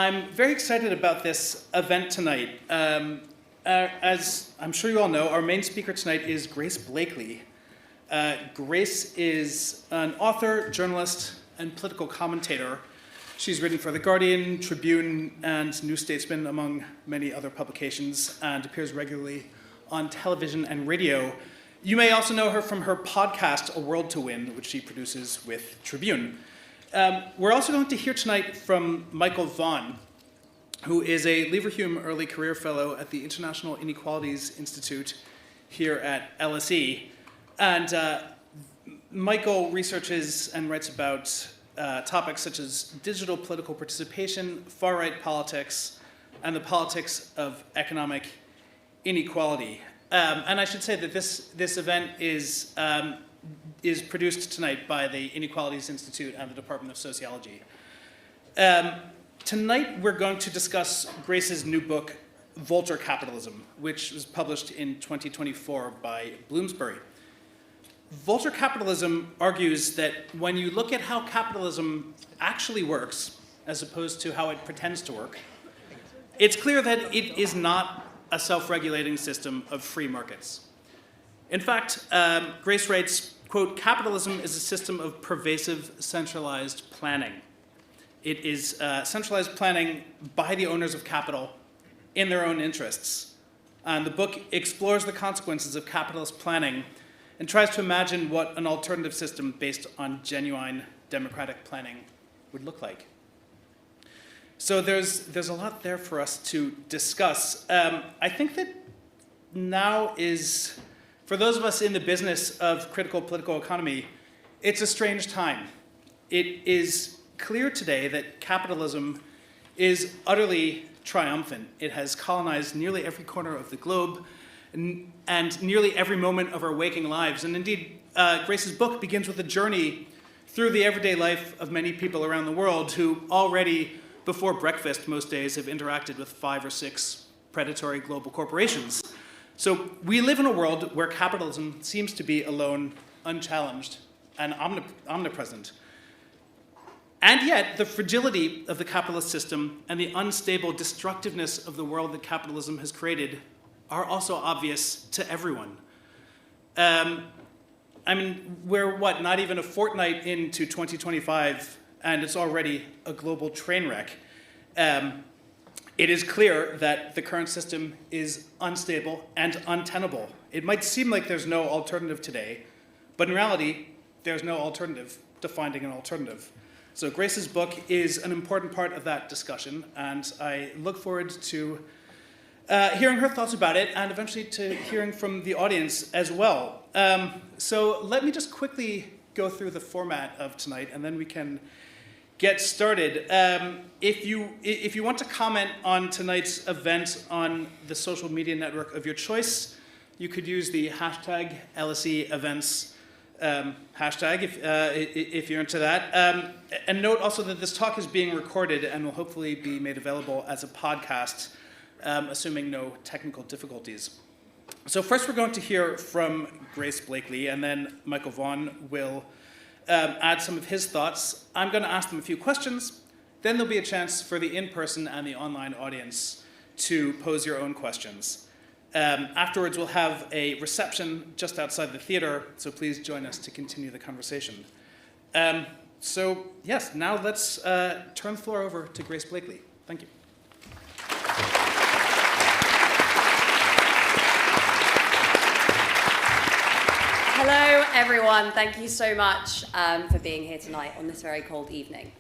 I'm very excited about this event tonight. As I'm sure you all know, our main speaker tonight is Grace Blakeley. Grace is an author, journalist, and political commentator. She's written for The Guardian, Tribune, and New Statesman, among many other publications, and appears regularly on television and radio. You may also know her from her podcast, A World to Win, which she produces with Tribune. We're also going to hear tonight from Michael Vaughan, who is a Leverhulme Early Career Fellow at the International Inequalities Institute here at LSE. And Michael researches and writes about topics such as digital political participation, far-right politics, and the politics of economic inequality. And I should say that this event is produced tonight by the Inequalities Institute and the Department of Sociology. Tonight we're going to discuss Grace's new book, Vulture Capitalism, which was published in 2024 by Bloomsbury. Vulture Capitalism argues that when you look at how capitalism actually works, as opposed to how it pretends to work, it's clear that it is not a self-regulating system of free markets. In fact, Grace writes, quote, "Capitalism is a system of pervasive centralized planning. It is centralized planning by the owners of capital in their own interests." And the book explores the consequences of capitalist planning and tries to imagine what an alternative system based on genuine democratic planning would look like. So there's a lot there for us to discuss. I think that now is, for those of us in the business of critical political economy, it's a strange time. It is clear today that capitalism is utterly triumphant. It has colonized nearly every corner of the globe and nearly every moment of our waking lives. And indeed, Grace's book begins with a journey through the everyday life of many people around the world who already, before breakfast most days, have interacted with 5 or 6 predatory global corporations. So we live in a world where capitalism seems to be alone, unchallenged, and omnipresent. And yet, the fragility of the capitalist system and the unstable destructiveness of the world that capitalism has created are also obvious to everyone. I mean, we're not even a fortnight into 2025, and it's already a global train wreck. It is clear that the current system is unstable and untenable. It might seem like there's no alternative today, but in reality, there's no alternative to finding an alternative. So Grace's book is an important part of that discussion, and I look forward to hearing her thoughts about it and eventually to hearing from the audience as well. So let me just quickly go through the format of tonight, and then we can get started. If you want to comment on tonight's event on the social media network of your choice, you could use the hashtag LSE Events hashtag if you're into that. And note also that this talk is being recorded and will hopefully be made available as a podcast, assuming no technical difficulties. So first we're going to hear from Grace Blakeley, and then Michael Vaughan will add some of his thoughts. I'm going to ask them a few questions. Then there'll be a chance for the in-person and the online audience to pose your own questions. Afterwards, we'll have a reception just outside the theater, so please join us to continue the conversation. So yes, now let's turn the floor over to Grace Blakeley. Thank you. Hello, everyone. Thank you so much for being here tonight on this very cold evening.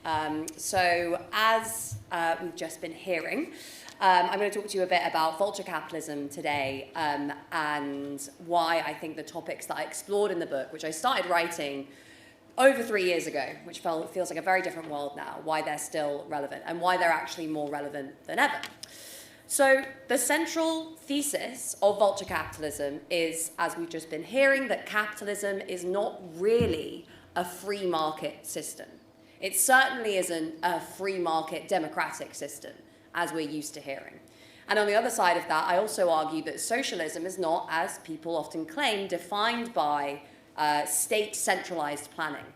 So as we've just been hearing, I'm going to talk to you a bit about vulture capitalism today and why I think the topics that I explored in the book, which I started writing over 3 years ago, which feels like a very different world now, why they're still relevant and why they're actually more relevant than ever. So the central thesis of vulture capitalism is, as we've just been hearing, that capitalism is not really a free market system. It certainly isn't a free market democratic system, as we're used to hearing. And on the other side of that, I also argue that socialism is not, as people often claim, defined by state centralized planning.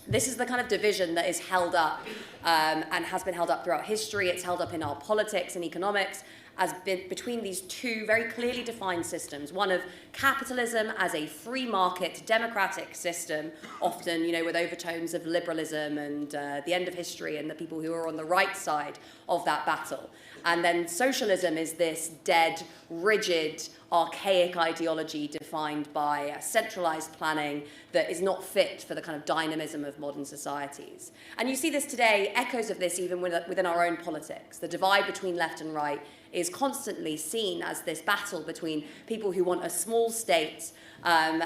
This is the kind of division that is held up and has been held up throughout history. It's held up in our politics and economics as between these two very clearly defined systems, one of capitalism as a free market democratic system, often with overtones of liberalism and the end of history and the people who are on the right side of that battle. And then socialism is this dead, rigid, archaic ideology defined by centralized planning that is not fit for the kind of dynamism of modern societies. And you see this today, echoes of this even within our own politics. The divide between left and right is constantly seen as this battle between people who want a small state and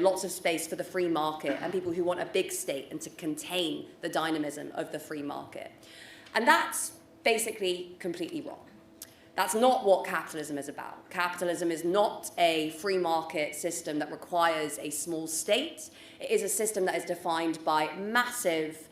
lots of space for the free market, and people who want a big state and to contain the dynamism of the free market. And that's basically completely wrong. That's not what capitalism is about. Capitalism is not a free market system that requires a small state. It is a system that is defined by massive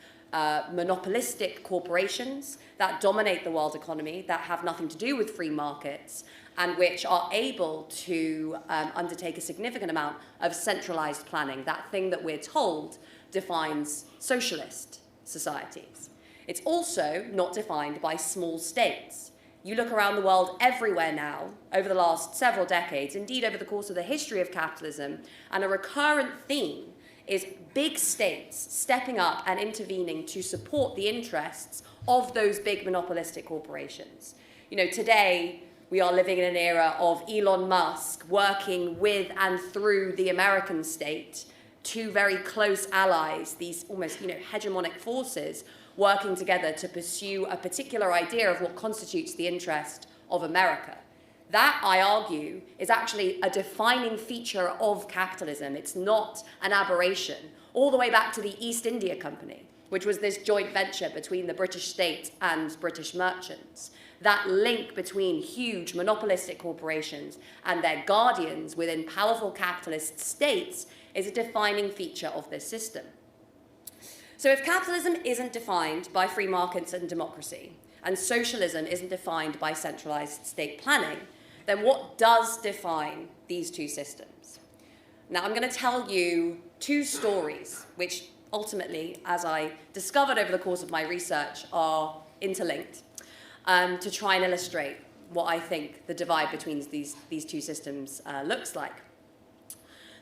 monopolistic corporations that dominate the world economy, that have nothing to do with free markets, and which are able to undertake a significant amount of centralized planning, that thing that we're told defines socialist societies. It's also not defined by small states. You look around the world everywhere now, over the last several decades, indeed over the course of the history of capitalism, and a recurrent theme is big states stepping up and intervening to support the interests of those big monopolistic corporations. Today we are living in an era of Elon Musk working with and through the American state, two very close allies, these almost hegemonic forces working together to pursue a particular idea of what constitutes the interest of America. That, I argue, is actually a defining feature of capitalism. It's not an aberration. All the way back to the East India Company, which was this joint venture between the British state and British merchants. That link between huge monopolistic corporations and their guardians within powerful capitalist states is a defining feature of this system. So if capitalism isn't defined by free markets and democracy, and socialism isn't defined by centralized state planning, then what does define these two systems? Now, I'm going to tell you two stories, which ultimately, as I discovered over the course of my research, are interlinked, to try and illustrate what I think the divide between these two systems looks like.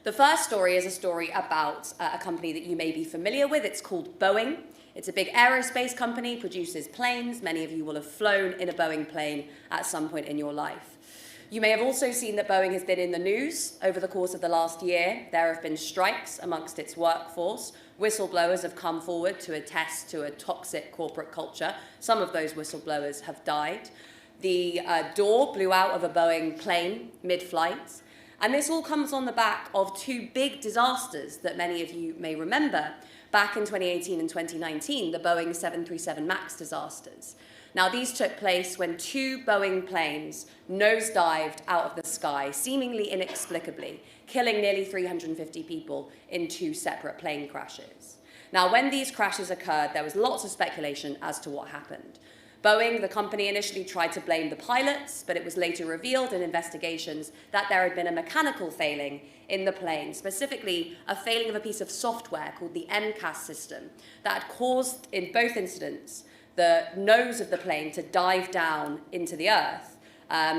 The first story is a story about a company that you may be familiar with. It's called Boeing. It's a big aerospace company, produces planes. Many of you will have flown in a Boeing plane at some point in your life. You may have also seen that Boeing has been in the news over the course of the last year. There have been strikes amongst its workforce. Whistleblowers have come forward to attest to a toxic corporate culture. Some of those whistleblowers have died. The door blew out of a Boeing plane mid-flight. And this all comes on the back of two big disasters that many of you may remember. Back in 2018 and 2019, the Boeing 737 MAX disasters. Now, these took place when two Boeing planes nosedived out of the sky, seemingly inexplicably, killing nearly 350 people in two separate plane crashes. Now, when these crashes occurred, there was lots of speculation as to what happened. Boeing, the company, initially tried to blame the pilots, but it was later revealed in investigations that there had been a mechanical failing in the plane, specifically a failing of a piece of software called the MCAS system that had caused, in both incidents, the nose of the plane to dive down into the earth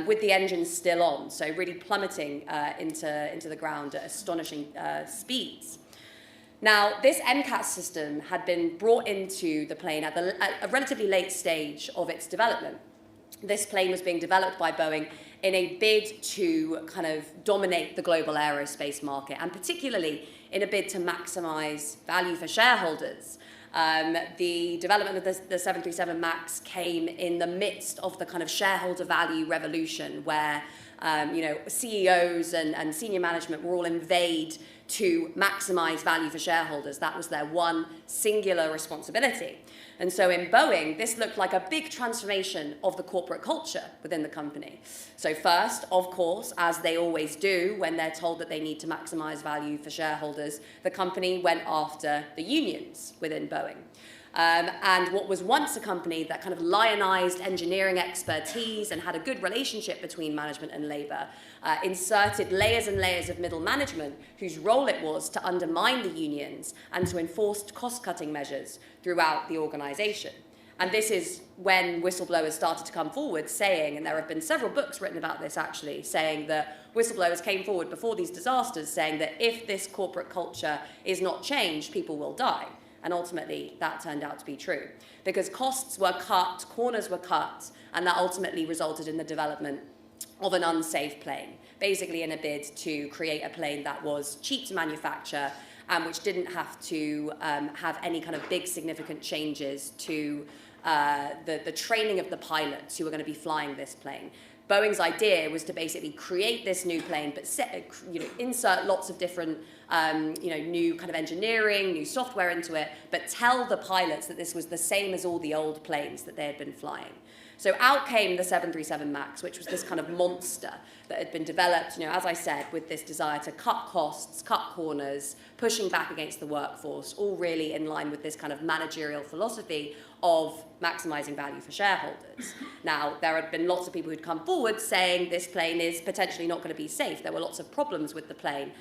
with the engines still on, so really plummeting into the ground at astonishing speeds. Now, this MCAS system had been brought into the plane at a relatively late stage of its development. This plane was being developed by Boeing in a bid to kind of dominate the global aerospace market, and particularly in a bid to maximize value for shareholders. The development of the 737 MAX came in the midst of the kind of shareholder value revolution where CEOs and senior management were all invade to maximize value for shareholders. That was their one singular responsibility. And so in Boeing, this looked like a big transformation of the corporate culture within the company. So first, of course, as they always do when they're told that they need to maximize value for shareholders, the company went after the unions within Boeing. And what was once a company that kind of lionized engineering expertise and had a good relationship between management and labor, inserted layers and layers of middle management whose role it was to undermine the unions and to enforce cost-cutting measures throughout the organization. And this is when whistleblowers started to come forward saying, and there have been several books written about this actually, saying that whistleblowers came forward before these disasters saying that if this corporate culture is not changed, people will die. And ultimately, that turned out to be true. Because costs were cut, corners were cut, and that ultimately resulted in the development of an unsafe plane, basically in a bid to create a plane that was cheap to manufacture and which didn't have to have any kind of big significant changes to the training of the pilots who were going to be flying this plane. Boeing's idea was to basically create this new plane, but insert lots of different, new kind of engineering, new software into it, but tell the pilots that this was the same as all the old planes that they had been flying. So out came the 737 MAX, which was this kind of monster that had been developed, as I said, with this desire to cut costs, cut corners, pushing back against the workforce, all really in line with this kind of managerial philosophy of maximizing value for shareholders. Now, there had been lots of people who'd come forward saying this plane is potentially not going to be safe. There were lots of problems with the plane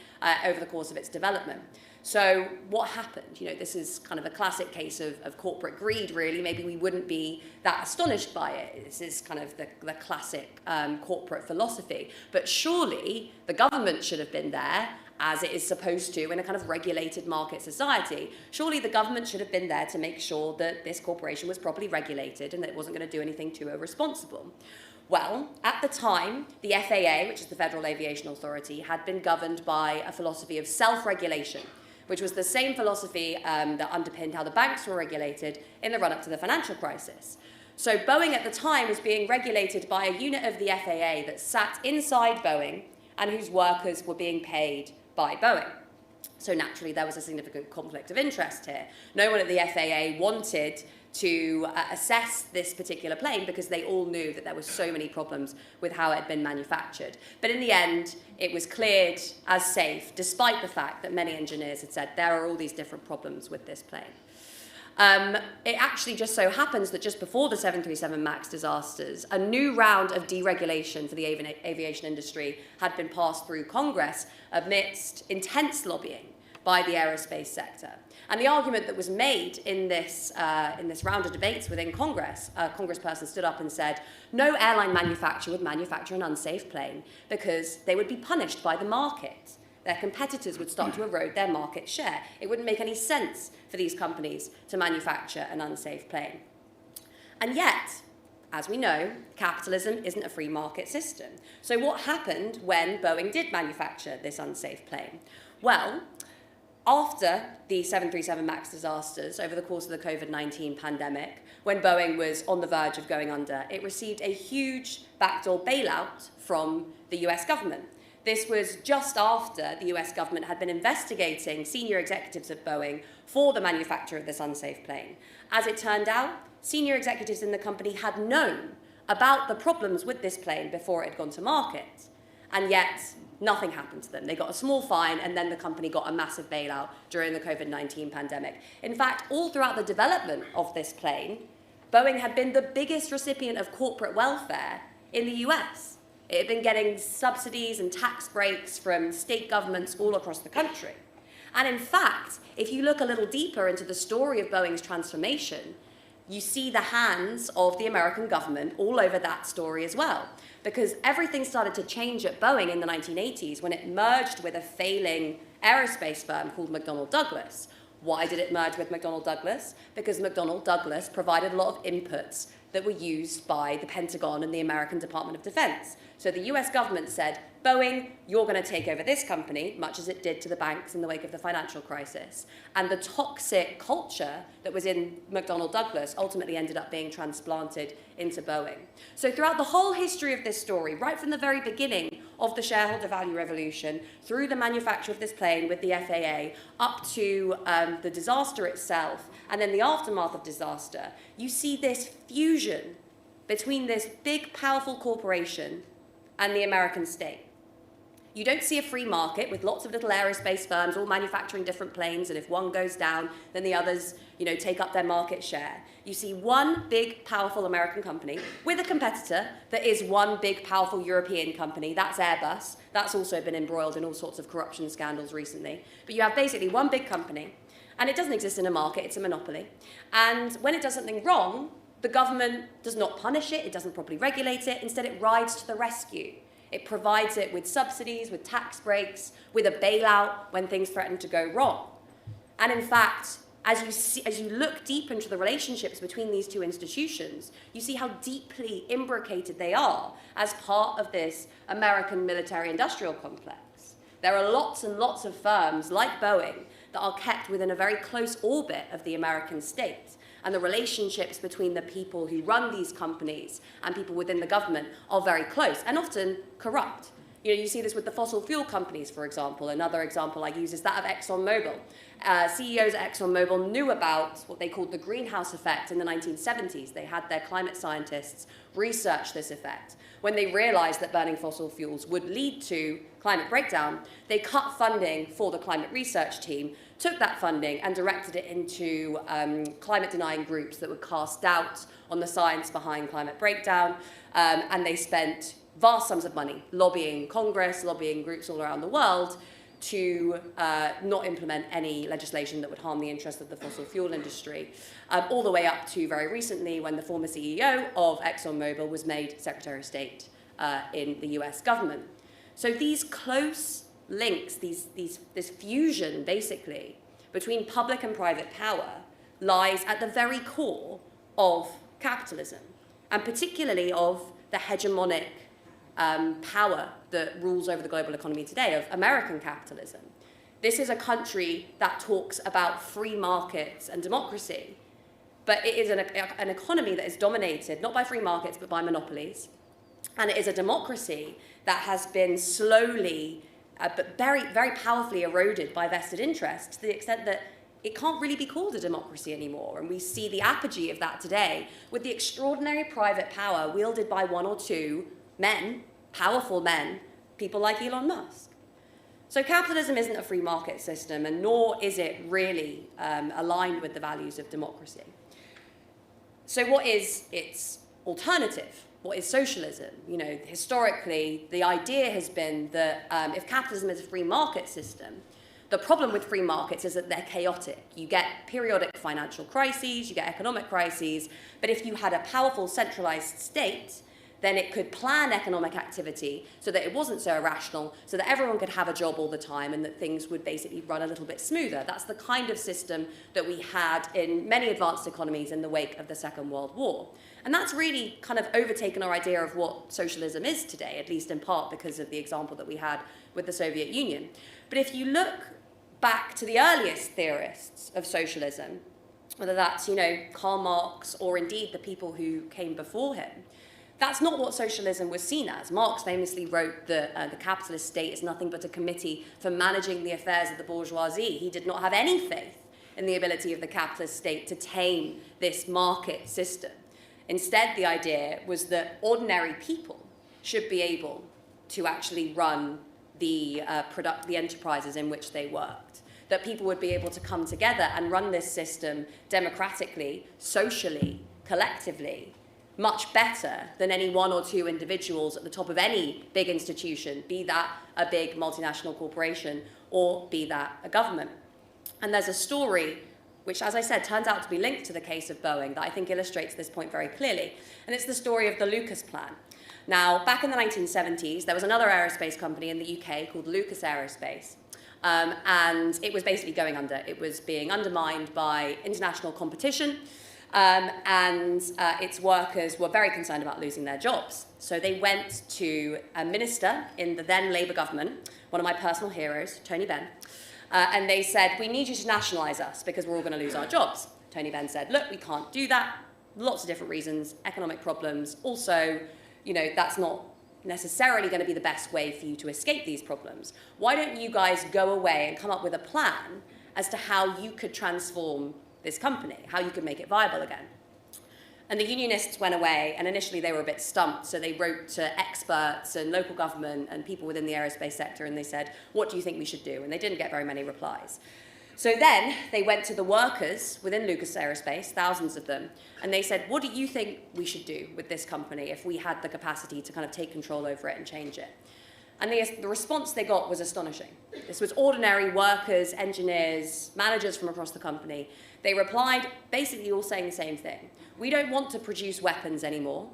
over the course of its development. So what happened? This is kind of a classic case of corporate greed, really. Maybe we wouldn't be that astonished by it. This is kind of the classic corporate philosophy. But surely the government should have been there, as it is supposed to in a kind of regulated market society. Surely the government should have been there to make sure that this corporation was properly regulated and that it wasn't going to do anything too irresponsible. Well, at the time, the FAA, which is the Federal Aviation Authority, had been governed by a philosophy of self-regulation, which was the same philosophy that underpinned how the banks were regulated in the run-up to the financial crisis. So Boeing at the time was being regulated by a unit of the FAA that sat inside Boeing and whose workers were being paid by Boeing. So naturally, there was a significant conflict of interest here. No one at the FAA wanted to assess this particular plane because they all knew that there were so many problems with how it had been manufactured. But in the end, it was cleared as safe, despite the fact that many engineers had said there are all these different problems with this plane. It actually just so happens that just before the 737 MAX disasters, a new round of deregulation for the aviation industry had been passed through Congress amidst intense lobbying by the aerospace sector. And the argument that was made in this round of debates within Congress, a congressperson stood up and said, no airline manufacturer would manufacture an unsafe plane because they would be punished by the market. Their competitors would start to erode their market share. It wouldn't make any sense for these companies to manufacture an unsafe plane. And yet, as we know, capitalism isn't a free market system. So what happened when Boeing did manufacture this unsafe plane? Well, after the 737 MAX disasters, over the course of the COVID-19 pandemic, when Boeing was on the verge of going under, it received a huge backdoor bailout from the US government. This was just after the US government had been investigating senior executives at Boeing for the manufacture of this unsafe plane. As it turned out, senior executives in the company had known about the problems with this plane before it had gone to market. And yet, nothing happened to them. They got a small fine, and then the company got a massive bailout during the COVID-19 pandemic. In fact, all throughout the development of this plane, Boeing had been the biggest recipient of corporate welfare in the US. It had been getting subsidies and tax breaks from state governments all across the country. And in fact, if you look a little deeper into the story of Boeing's transformation, you see the hands of the American government all over that story as well. Because everything started to change at Boeing in the 1980s when it merged with a failing aerospace firm called McDonnell Douglas. Why did it merge with McDonnell Douglas? Because McDonnell Douglas provided a lot of inputs that were used by the Pentagon and the American Department of Defense. So the US government said, Boeing, you're going to take over this company, much as it did to the banks in the wake of the financial crisis. And the toxic culture that was in McDonnell Douglas ultimately ended up being transplanted into Boeing. So throughout the whole history of this story, right from the very beginning of the shareholder value revolution, through the manufacture of this plane with the FAA, up to the disaster itself, and then the aftermath of disaster, you see this fusion between this big, powerful corporation and the American state. You don't see a free market with lots of little aerospace firms all manufacturing different planes, and if one goes down, then the others, take up their market share. You see one big, powerful American company with a competitor that is one big, powerful European company. That's Airbus. That's also been embroiled in all sorts of corruption scandals recently. But you have basically one big company, and it doesn't exist in a market. It's a monopoly. And when it does something wrong, the government does not punish it. It doesn't properly regulate it. Instead, it rides to the rescue. It provides it with subsidies, with tax breaks, with a bailout when things threaten to go wrong. And in fact, as you look deep into the relationships between these two institutions, you see how deeply imbricated they are as part of this American military-industrial complex. There are lots and lots of firms like Boeing that are kept within a very close orbit of the American state. And the relationships between the people who run these companies and people within the government are very close and often corrupt. You see this with the fossil fuel companies, for example. Another example I use is that of ExxonMobil. CEOs at ExxonMobil knew about what they called the greenhouse effect in the 1970s. They had their climate scientists research this effect. When they realized that burning fossil fuels would lead to climate breakdown, they cut funding for the climate research team, took that funding and directed it into climate-denying groups that would cast doubt on the science behind climate breakdown, and they spent vast sums of money lobbying Congress, lobbying groups all around the world to not implement any legislation that would harm the interests of the fossil fuel industry, all the way up to very recently when the former CEO of ExxonMobil was made Secretary of State in the US government. So these close links, this fusion, basically, between public and private power lies at the very core of capitalism, and particularly of the hegemonic power that rules over the global economy today, of American capitalism. This is a country that talks about free markets and democracy, but it is an economy that is dominated not by free markets but by monopolies, and it is a democracy that has been slowly but very, very powerfully eroded by vested interests to the extent that it can't really be called a democracy anymore. And we see the apogee of that today with the extraordinary private power wielded by one or two men, powerful men, people like Elon Musk. So capitalism isn't a free market system, and nor is it really aligned with the values of democracy. So what is its alternative? What is socialism? Historically, the idea has been that if capitalism is a free market system, the problem with free markets is that they're chaotic. You get periodic financial crises, you get economic crises, but if you had a powerful centralized state, then it could plan economic activity so that it wasn't so irrational, so that everyone could have a job all the time and that things would basically run a little bit smoother. That's the kind of system that we had in many advanced economies in the wake of the Second World War. And that's really kind of overtaken our idea of what socialism is today, at least in part because of the example that we had with the Soviet Union. But if you look back to the earliest theorists of socialism, whether that's, Karl Marx or indeed the people who came before him, that's not what socialism was seen as. Marx famously wrote that the capitalist state is nothing but a committee for managing the affairs of the bourgeoisie. He did not have any faith in the ability of the capitalist state to tame this market system. Instead, the idea was that ordinary people should be able to actually run the enterprises in which they worked, that people would be able to come together and run this system democratically, socially, collectively, much better than any one or two individuals at the top of any big institution, be that a big multinational corporation or be that a government. And there's a story which, as I said, turns out to be linked to the case of Boeing that I think illustrates this point very clearly. And it's the story of the Lucas plan. Now, back in the 1970s, there was another aerospace company in the UK called Lucas Aerospace. And it was basically going under. It was being undermined by international competition. And its workers were very concerned about losing their jobs. So they went to a minister in the then Labour government, one of my personal heroes, Tony Benn, and they said, we need you to nationalise us because we're all going to lose our jobs. Tony Benn said, look, we can't do that. Lots of different reasons, economic problems. Also, that's not necessarily going to be the best way for you to escape these problems. Why don't you guys go away and come up with a plan as to how you could transform this company, how you could make it viable again? And the unionists went away, and initially they were a bit stumped, so they wrote to experts and local government and people within the aerospace sector, and they said, what do you think we should do? And they didn't get very many replies. So then they went to the workers within Lucas Aerospace, thousands of them, and they said, what do you think we should do with this company if we had the capacity to kind of take control over it and change it? And the response they got was astonishing. This was ordinary workers, engineers, managers from across the company. They replied basically all saying the same thing. We don't want to produce weapons anymore.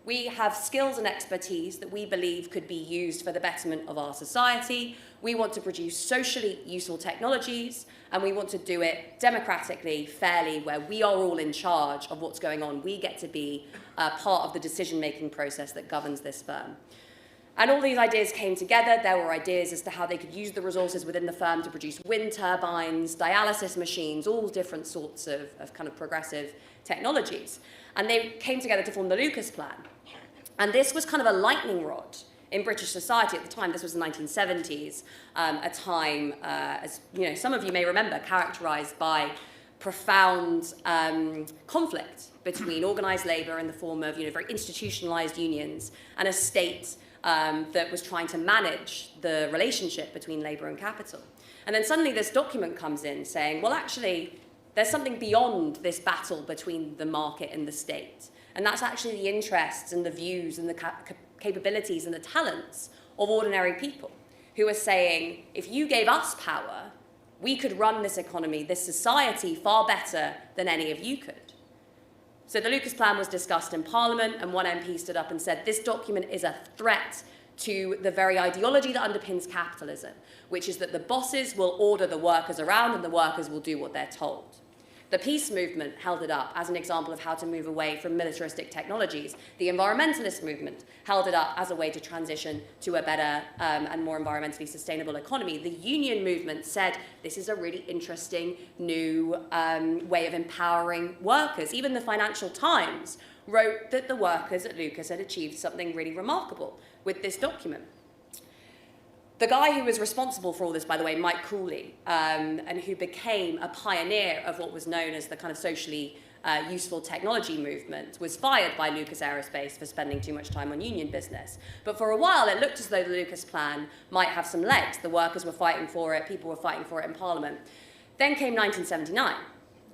We have skills and expertise that we believe could be used for the betterment of our society. We want to produce socially useful technologies, and we want to do it democratically, fairly, where we are all in charge of what's going on. We get to be part of the decision-making process that governs this firm. And all these ideas came together. There were ideas as to how they could use the resources within the firm to produce wind turbines, dialysis machines, all different sorts of kind of progressive technologies. And they came together to form the Lucas Plan. And this was kind of a lightning rod in British society at the time. This was the 1970s, a time, as you know, some of you may remember, characterized by profound conflict between organized labor in the form of very institutionalized unions and a state that was trying to manage the relationship between labor and capital. And then suddenly this document comes in saying, well, actually, there's something beyond this battle between the market and the state. And that's actually the interests and the views and the capabilities and the talents of ordinary people who are saying, if you gave us power, we could run this economy, this society far better than any of you could. So the Lucas Plan was discussed in Parliament, and one MP stood up and said, this document is a threat to the very ideology that underpins capitalism, which is that the bosses will order the workers around and the workers will do what they're told. The peace movement held it up as an example of how to move away from militaristic technologies. The environmentalist movement held it up as a way to transition to a better and more environmentally sustainable economy. The union movement said this is a really interesting new way of empowering workers. Even the Financial Times wrote that the workers at Lucas had achieved something really remarkable with this document. The guy who was responsible for all this, by the way, Mike Cooley, and who became a pioneer of what was known as the kind of socially useful technology movement, was fired by Lucas Aerospace for spending too much time on union business. But for a while, it looked as though the Lucas Plan might have some legs. The workers were fighting for it, people were fighting for it in Parliament. Then came 1979,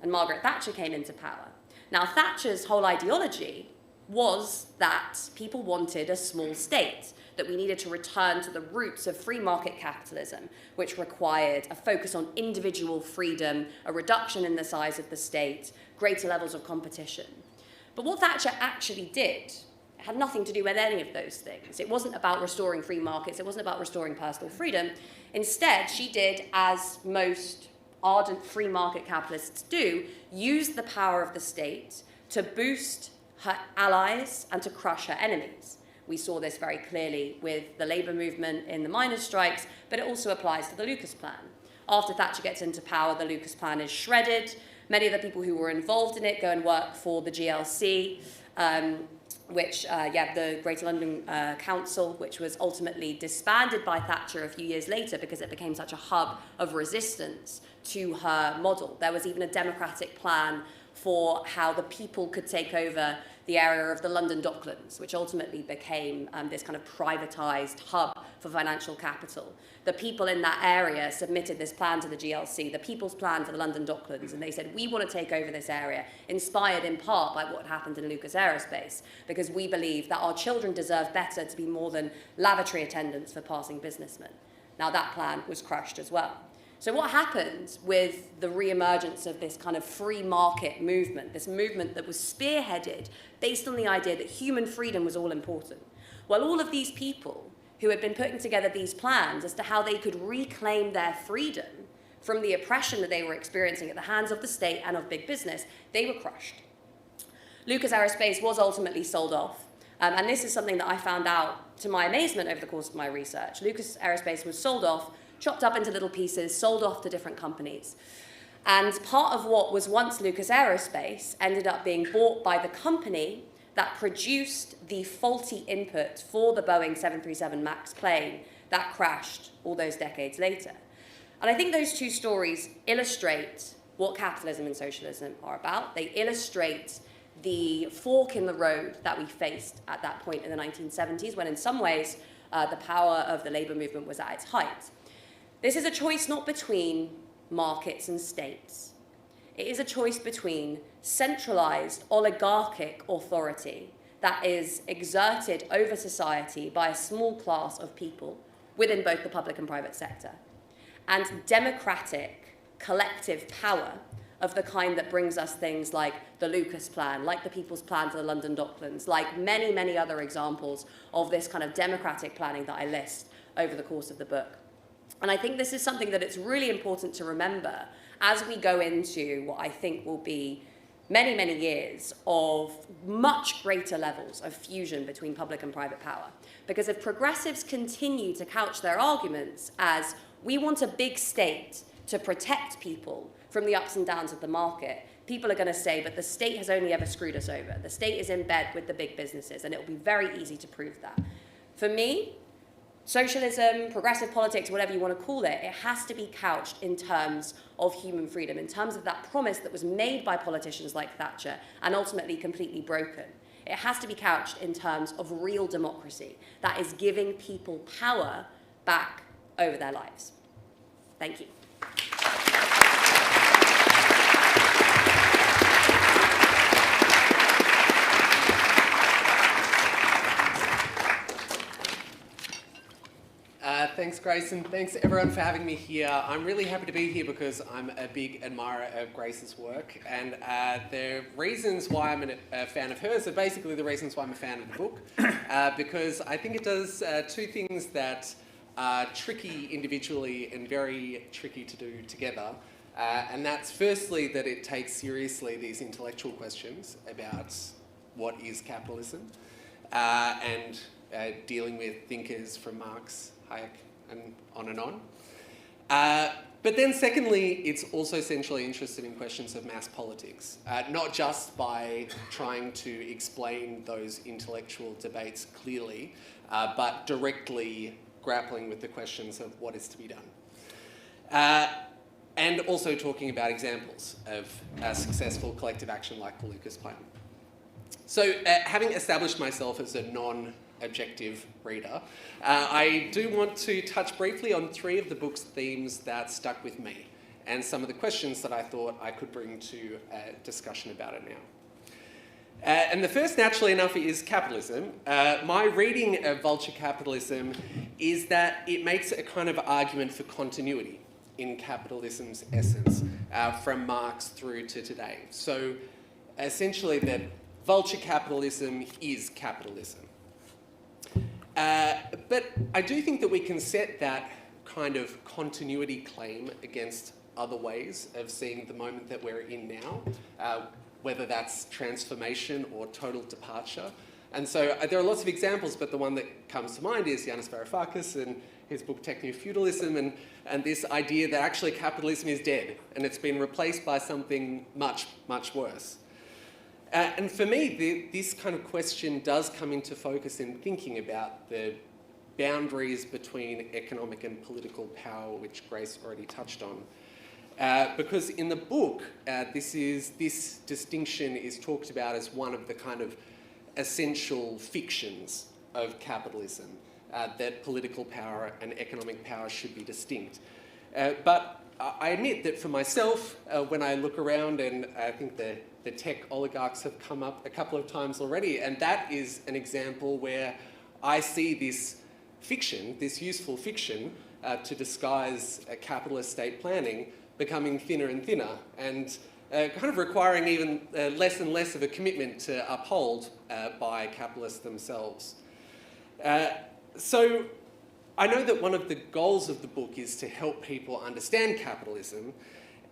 and Margaret Thatcher came into power. Now, Thatcher's whole ideology was that people wanted a small state, that we needed to return to the roots of free market capitalism, which required a focus on individual freedom, a reduction in the size of the state, greater levels of competition. But what Thatcher actually did had nothing to do with any of those things. It wasn't about restoring free markets. It wasn't about restoring personal freedom. Instead, she did, as most ardent free market capitalists do, use the power of the state to boost her allies and to crush her enemies. We saw this very clearly with the labour movement in the miners' strikes, but it also applies to the Lucas Plan. After Thatcher gets into power, the Lucas Plan is shredded. Many of the people who were involved in it go and work for the GLC, the Greater London Council, which was ultimately disbanded by Thatcher a few years later because it became such a hub of resistance to her model. There was even a democratic plan for how the people could take over the area of the London Docklands, which ultimately became this kind of privatised hub for financial capital. The people in that area submitted this plan to the GLC, the People's Plan for the London Docklands, and they said, we want to take over this area, inspired in part by what happened in Lucas Aerospace, because we believe that our children deserve better to be more than lavatory attendants for passing businessmen. Now, that plan was crushed as well. So what happened with the re-emergence of this kind of free market movement, this movement that was spearheaded based on the idea that human freedom was all important? Well, all of these people who had been putting together these plans as to how they could reclaim their freedom from the oppression that they were experiencing at the hands of the state and of big business, they were crushed. Lucas Aerospace was ultimately sold off. And this is something that I found out to my amazement over the course of my research. Lucas Aerospace was sold off, chopped up into little pieces, sold off to different companies. And part of what was once Lucas Aerospace ended up being bought by the company that produced the faulty input for the Boeing 737 MAX plane that crashed all those decades later. And I think those two stories illustrate what capitalism and socialism are about. They illustrate the fork in the road that we faced at that point in the 1970s, when in some ways the power of the labour movement was at its height. This is a choice not between markets and states. It is a choice between centralised oligarchic authority that is exerted over society by a small class of people within both the public and private sector, and democratic collective power of the kind that brings us things like the Lucas Plan, like the People's Plan for the London Docklands, like many, many other examples of this kind of democratic planning that I list over the course of the book. And I think this is something that it's really important to remember as we go into what I think will be many, many years of much greater levels of fusion between public and private power. Because if progressives continue to couch their arguments as we want a big state to protect people from the ups and downs of the market, people are going to say, but the state has only ever screwed us over. The state is in bed with the big businesses, and it will be very easy to prove that. For me, socialism, progressive politics, whatever you want to call it, it has to be couched in terms of human freedom, in terms of that promise that was made by politicians like Thatcher and ultimately completely broken. It has to be couched in terms of real democracy that is giving people power back over their lives. Thank you. Thanks, Grace, and thanks everyone for having me here. I'm really happy to be here because I'm a big admirer of Grace's work, and the reasons why I'm a fan of hers are basically the reasons why I'm a fan of the book, because I think it does two things that are tricky individually and very tricky to do together, and that's firstly that it takes seriously these intellectual questions about what is capitalism, and dealing with thinkers from Marx, Hayek, and on. But then secondly, it's also centrally interested in questions of mass politics, not just by trying to explain those intellectual debates clearly, but directly grappling with the questions of what is to be done. And also talking about examples of successful collective action like the Lucas Plan. So having established myself as a non-objective reader, I do want to touch briefly on three of the book's themes that stuck with me and some of the questions that I thought I could bring to a discussion about it now. And the first, naturally enough, is capitalism. My reading of Vulture Capitalism is that it makes a kind of argument for continuity in capitalism's essence, from Marx through to today. So essentially that vulture capitalism is capitalism. But I do think that we can set that kind of continuity claim against other ways of seeing the moment that we're in now, whether that's transformation or total departure. And so there are lots of examples, but the one that comes to mind is Yanis Varoufakis and his book Techno-Feudalism, and this idea that actually capitalism is dead and it's been replaced by something much, much worse. And for me, this kind of question does come into focus in thinking about the boundaries between economic and political power, which Grace already touched on. Because in the book, this distinction is talked about as one of the kind of essential fictions of capitalism, that political power and economic power should be distinct. But I admit that for myself, when I look around, and I think the tech oligarchs have come up a couple of times already, and that is an example where I see this fiction, this useful fiction, to disguise capitalist state planning, becoming thinner and thinner, and kind of requiring even less and less of a commitment to uphold by capitalists themselves. So I know that one of the goals of the book is to help people understand capitalism,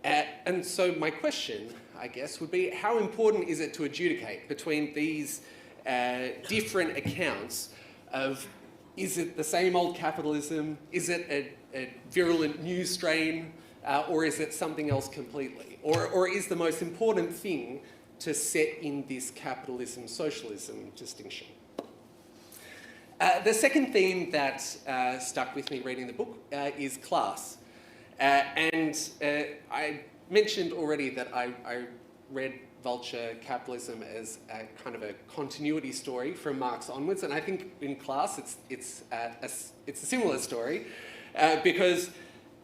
and so my question, I guess, would be how important is it to adjudicate between these different accounts of, is it the same old capitalism, is it a virulent new strain, or is it something else completely? Or is the most important thing to set in this capitalism-socialism distinction? The second theme that stuck with me reading the book is class. And I mentioned already that I read Vulture Capitalism as a kind of a continuity story from Marx onwards, and I think in class it's a similar story because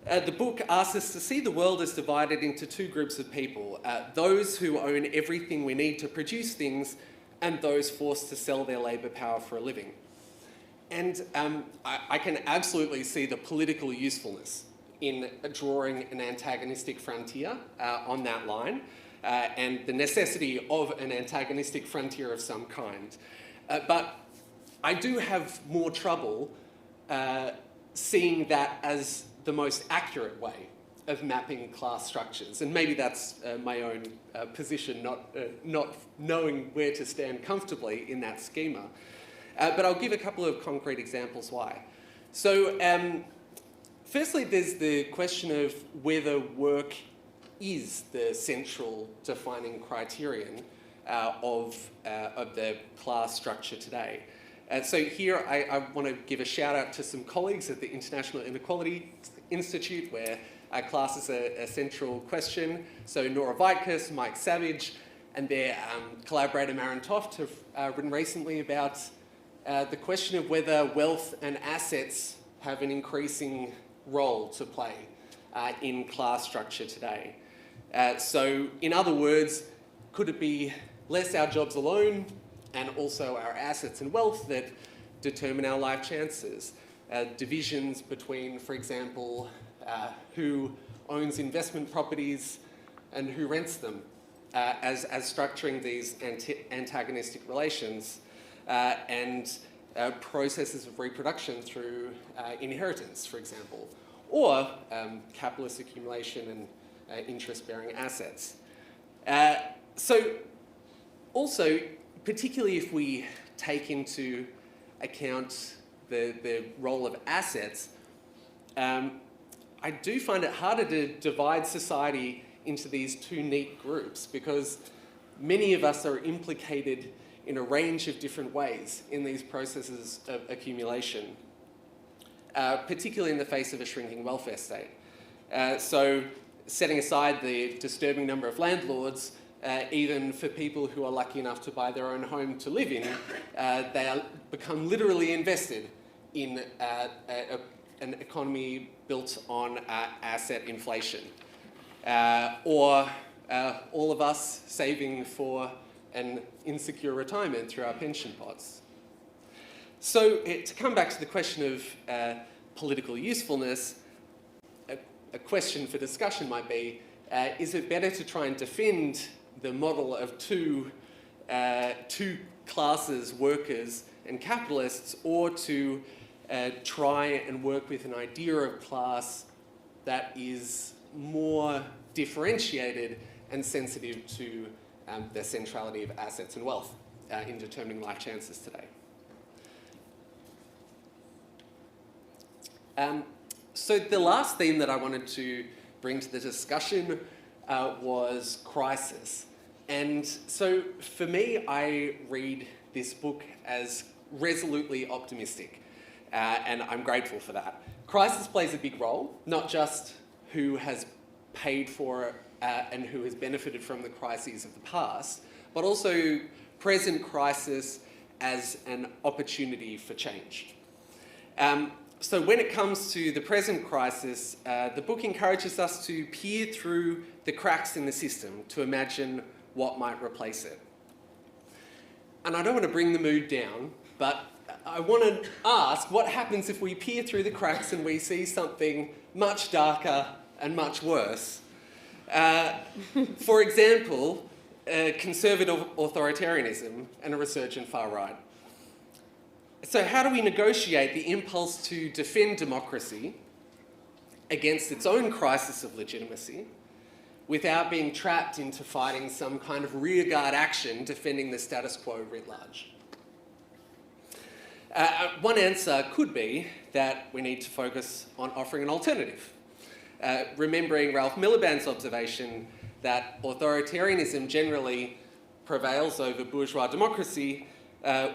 the book asks us to see the world as divided into two groups of people, those who own everything we need to produce things and those forced to sell their labour power for a living. And I can absolutely see the political usefulness in drawing an antagonistic frontier on that line and the necessity of an antagonistic frontier of some kind. But I do have more trouble seeing that as the most accurate way of mapping class structures. And maybe that's my own position, not knowing where to stand comfortably in that schema. But I'll give a couple of concrete examples why. So firstly, there's the question of whether work is the central defining criterion of the class structure today. So here I want to give a shout out to some colleagues at the International Inequality Institute where class is a central question. So Nora Vitkus, Mike Savage, and their collaborator Maren Toft have written recently about the question of whether wealth and assets have an increasing role to play in class structure today. So in other words, could it be less our jobs alone and also our assets and wealth that determine our life chances? Divisions between, for example, who owns investment properties and who rents them as structuring these antagonistic relations and processes of reproduction through inheritance, for example, or capitalist accumulation and interest-bearing assets. So also, particularly if we take into account the role of assets, I do find it harder to divide society into these two neat groups because many of us are implicated in a range of different ways in these processes of accumulation, particularly in the face of a shrinking welfare state. So setting aside the disturbing number of landlords, even for people who are lucky enough to buy their own home to live in, they become literally invested in an economy built on asset inflation. Or all of us saving for an insecure retirement through our pension pots. So to come back to the question of political usefulness, a question for discussion might be, is it better to try and defend the model of two classes, workers and capitalists, or to try and work with an idea of class that is more differentiated and sensitive to the centrality of assets and wealth in determining life chances today? So the last theme that I wanted to bring to the discussion was crisis. And so for me, I read this book as resolutely optimistic, and I'm grateful for that. Crisis plays a big role, not just who has paid for and who has benefited from the crises of the past, but also present crisis as an opportunity for change. So when it comes to the present crisis, the book encourages us to peer through the cracks in the system to imagine what might replace it. And I don't want to bring the mood down, but I want to ask, what happens if we peer through the cracks and we see something much darker and much worse? For example, conservative authoritarianism and a resurgent far right. So how do we negotiate the impulse to defend democracy against its own crisis of legitimacy without being trapped into fighting some kind of rearguard action defending the status quo writ large? One answer could be that we need to focus on offering an alternative. Remembering Ralph Miliband's observation that authoritarianism generally prevails over bourgeois democracy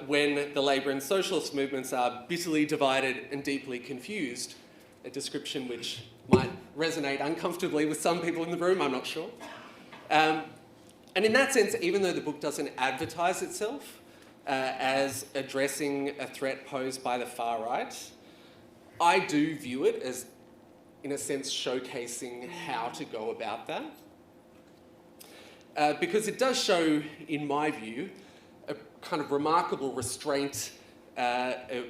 when the labour and socialist movements are bitterly divided and deeply confused, a description which might resonate uncomfortably with some people in the room, I'm not sure. And in that sense, even though the book doesn't advertise itself as addressing a threat posed by the far right, I do view it as, in a sense, showcasing how to go about that. Because it does show, in my view, a kind of remarkable restraint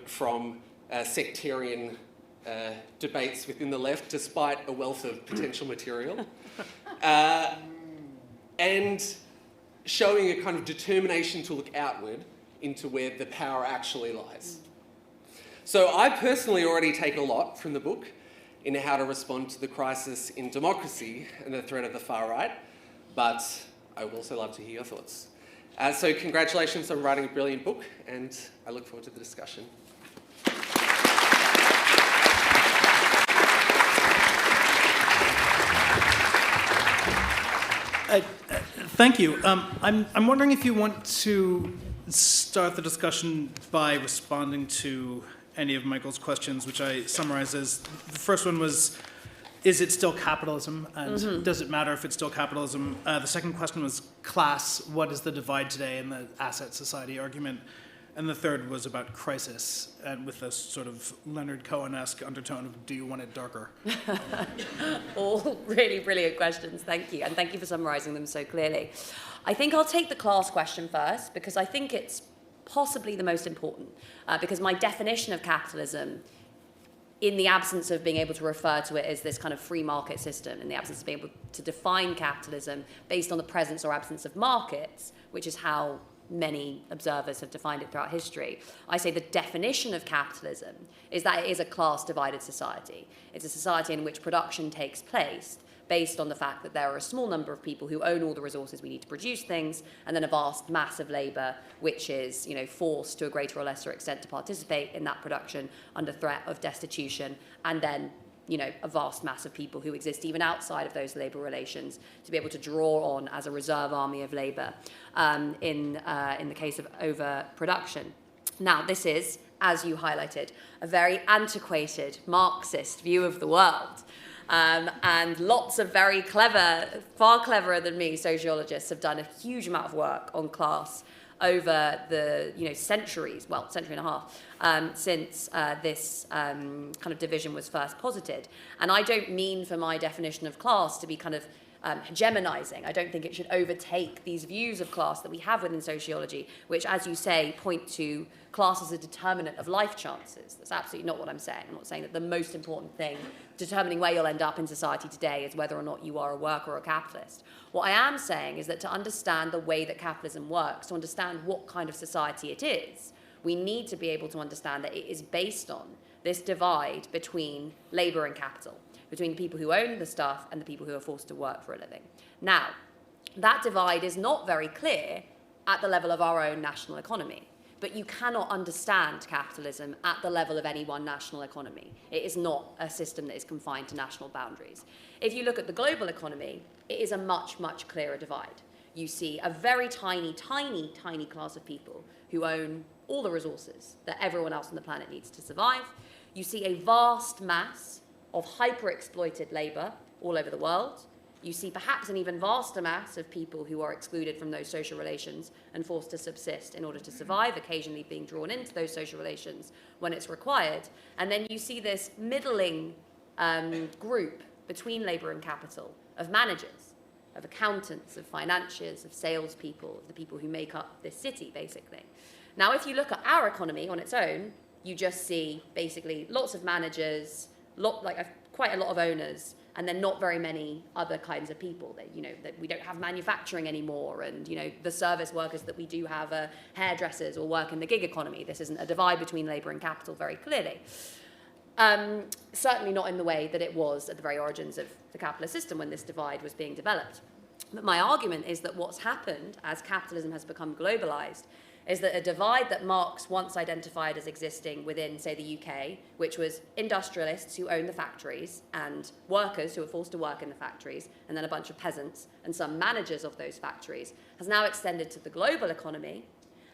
from sectarian debates within the left, despite a wealth of potential material. And showing a kind of determination to look outward into where the power actually lies. So I personally already take a lot from the book in how to respond to the crisis in democracy and the threat of the far right, but I would also love to hear your thoughts. So congratulations on writing a brilliant book, and I look forward to the discussion. Thank you. I'm wondering if you want to start the discussion by responding to any of Michael's questions, which I summarize as, the first one was, is it still capitalism? And does it matter if it's still capitalism? The second question was class. What is the divide today in the asset society argument? And the third was about crisis, and with this sort of Leonard Cohen-esque undertone of, do you want it darker? All really brilliant questions, thank you. And thank you for summarising them so clearly. I think I'll take the class question first, because I think it's possibly the most important, because my definition of capitalism, in the absence of being able to refer to it as this kind of free market system, in the absence of being able to define capitalism based on the presence or absence of markets, which is how many observers have defined it throughout history, I say the definition of capitalism is that it is a class-divided society. It's a society in which production takes place based on the fact that there are a small number of people who own all the resources we need to produce things, and then a vast mass of labour which is, forced to a greater or lesser extent to participate in that production under threat of destitution, and then a vast mass of people who exist even outside of those labour relations to be able to draw on as a reserve army of labour in the case of overproduction. Now, this is, as you highlighted, a very antiquated Marxist view of the world. And lots of very clever, far cleverer than me, sociologists have done a huge amount of work on class over the centuries, century and a half, since this kind of division was first posited. And I don't mean for my definition of class to be kind of hegemonizing. I don't think it should overtake these views of class that we have within sociology, which, as you say, point to class as a determinant of life chances. That's absolutely not what I'm saying. I'm not saying that the most important thing determining where you'll end up in society today is whether or not you are a worker or a capitalist. What I am saying is that to understand the way that capitalism works, to understand what kind of society it is, we need to be able to understand that it is based on this divide between labour and capital, between the people who own the stuff and the people who are forced to work for a living. Now, that divide is not very clear at the level of our own national economy. But you cannot understand capitalism at the level of any one national economy. It is not a system that is confined to national boundaries. If you look at the global economy, it is a much, much clearer divide. You see a very tiny, tiny, tiny class of people who own all the resources that everyone else on the planet needs to survive. You see a vast mass of hyper-exploited labour all over the world. You see perhaps an even vaster mass of people who are excluded from those social relations and forced to subsist in order to survive, occasionally being drawn into those social relations when it's required. And then you see this middling group between labour and capital of managers, of accountants, of financiers, of salespeople, of the people who make up this city, basically. Now, if you look at our economy on its own, you just see basically lots of managers, quite a lot of owners, and then not very many other kinds of people. That we don't have manufacturing anymore, and the service workers that we do have are hairdressers or work in the gig economy. This isn't a divide between labour and capital very clearly. Certainly not in the way that it was at the very origins of the capitalist system when this divide was being developed. But my argument is that what's happened as capitalism has become globalised is that a divide that Marx once identified as existing within, say, the UK, which was industrialists who own the factories and workers who are forced to work in the factories, and then a bunch of peasants and some managers of those factories, has now extended to the global economy.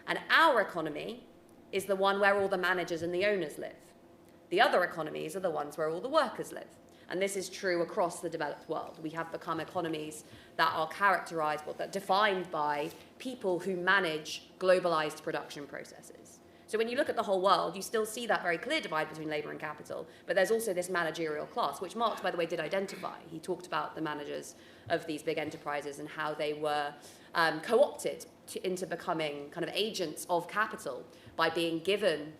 And our economy is the one where all the managers and the owners live. The other economies are the ones where all the workers live. And this is true across the developed world. We have become economies that are characterized, well, that are defined by people who manage globalized production processes. So when you look at the whole world, you still see that very clear divide between labor and capital, but there's also this managerial class, which Marx, by the way, did identify. He talked about the managers of these big enterprises and how they were co-opted into becoming kind of agents of capital by being given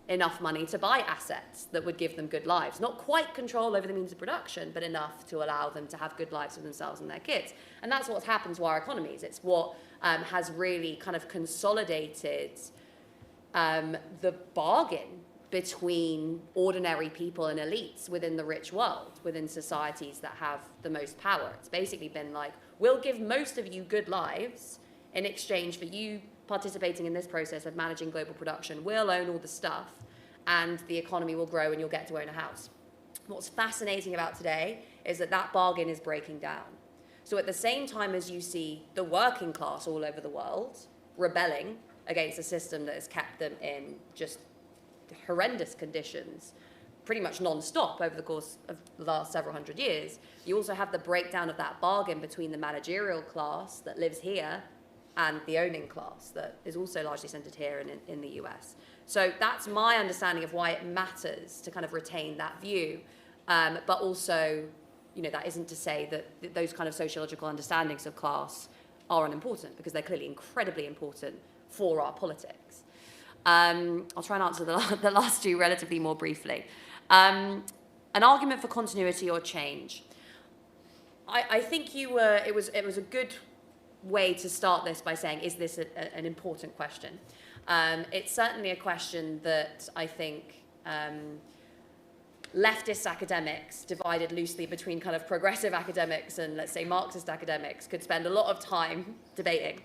enough money to buy assets that would give them good lives. Not quite control over the means of production, but enough to allow them to have good lives for themselves and their kids. And that's what's happened to our economies. It's what has really kind of consolidated the bargain between ordinary people and elites within the rich world, within societies that have the most power. It's basically been like, we'll give most of you good lives in exchange for you participating in this process of managing global production. We'll own all the stuff and the economy will grow and you'll get to own a house. What's fascinating about today is that that bargain is breaking down. So at the same time as you see the working class all over the world rebelling against a system that has kept them in just horrendous conditions, pretty much non-stop over the course of the last several hundred years, you also have the breakdown of that bargain between the managerial class that lives here and the owning class that is also largely centered here in the US. So that's my understanding of why it matters to kind of retain that view. But also, you know, that isn't to say that those kind of sociological understandings of class are unimportant, because they're clearly incredibly important for our politics. I'll try and answer the last two relatively more briefly. An argument for continuity or change. I think it was a good way to start this by saying, is this an important question? It's certainly a question that I think leftist academics, divided loosely between kind of progressive academics and, let's say, Marxist academics, could spend a lot of time debating.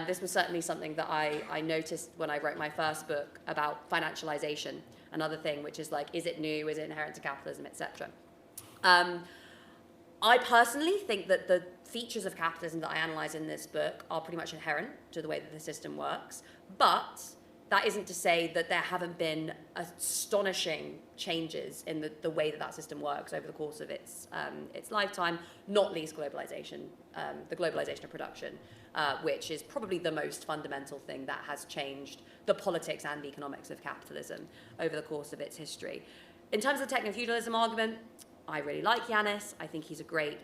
This was certainly something that I noticed when I wrote my first book about financialization, another thing, which is like, is it new, is it inherent to capitalism, etc. I personally think that the features of capitalism that I analyze in this book are pretty much inherent to the way that the system works, but that isn't to say that there haven't been astonishing changes in the way that system works over the course of its lifetime, not least globalization, the globalization of production, which is probably the most fundamental thing that has changed the politics and the economics of capitalism over the course of its history. In terms of the techno-feudalism argument, I really like Yanis. I think he's a great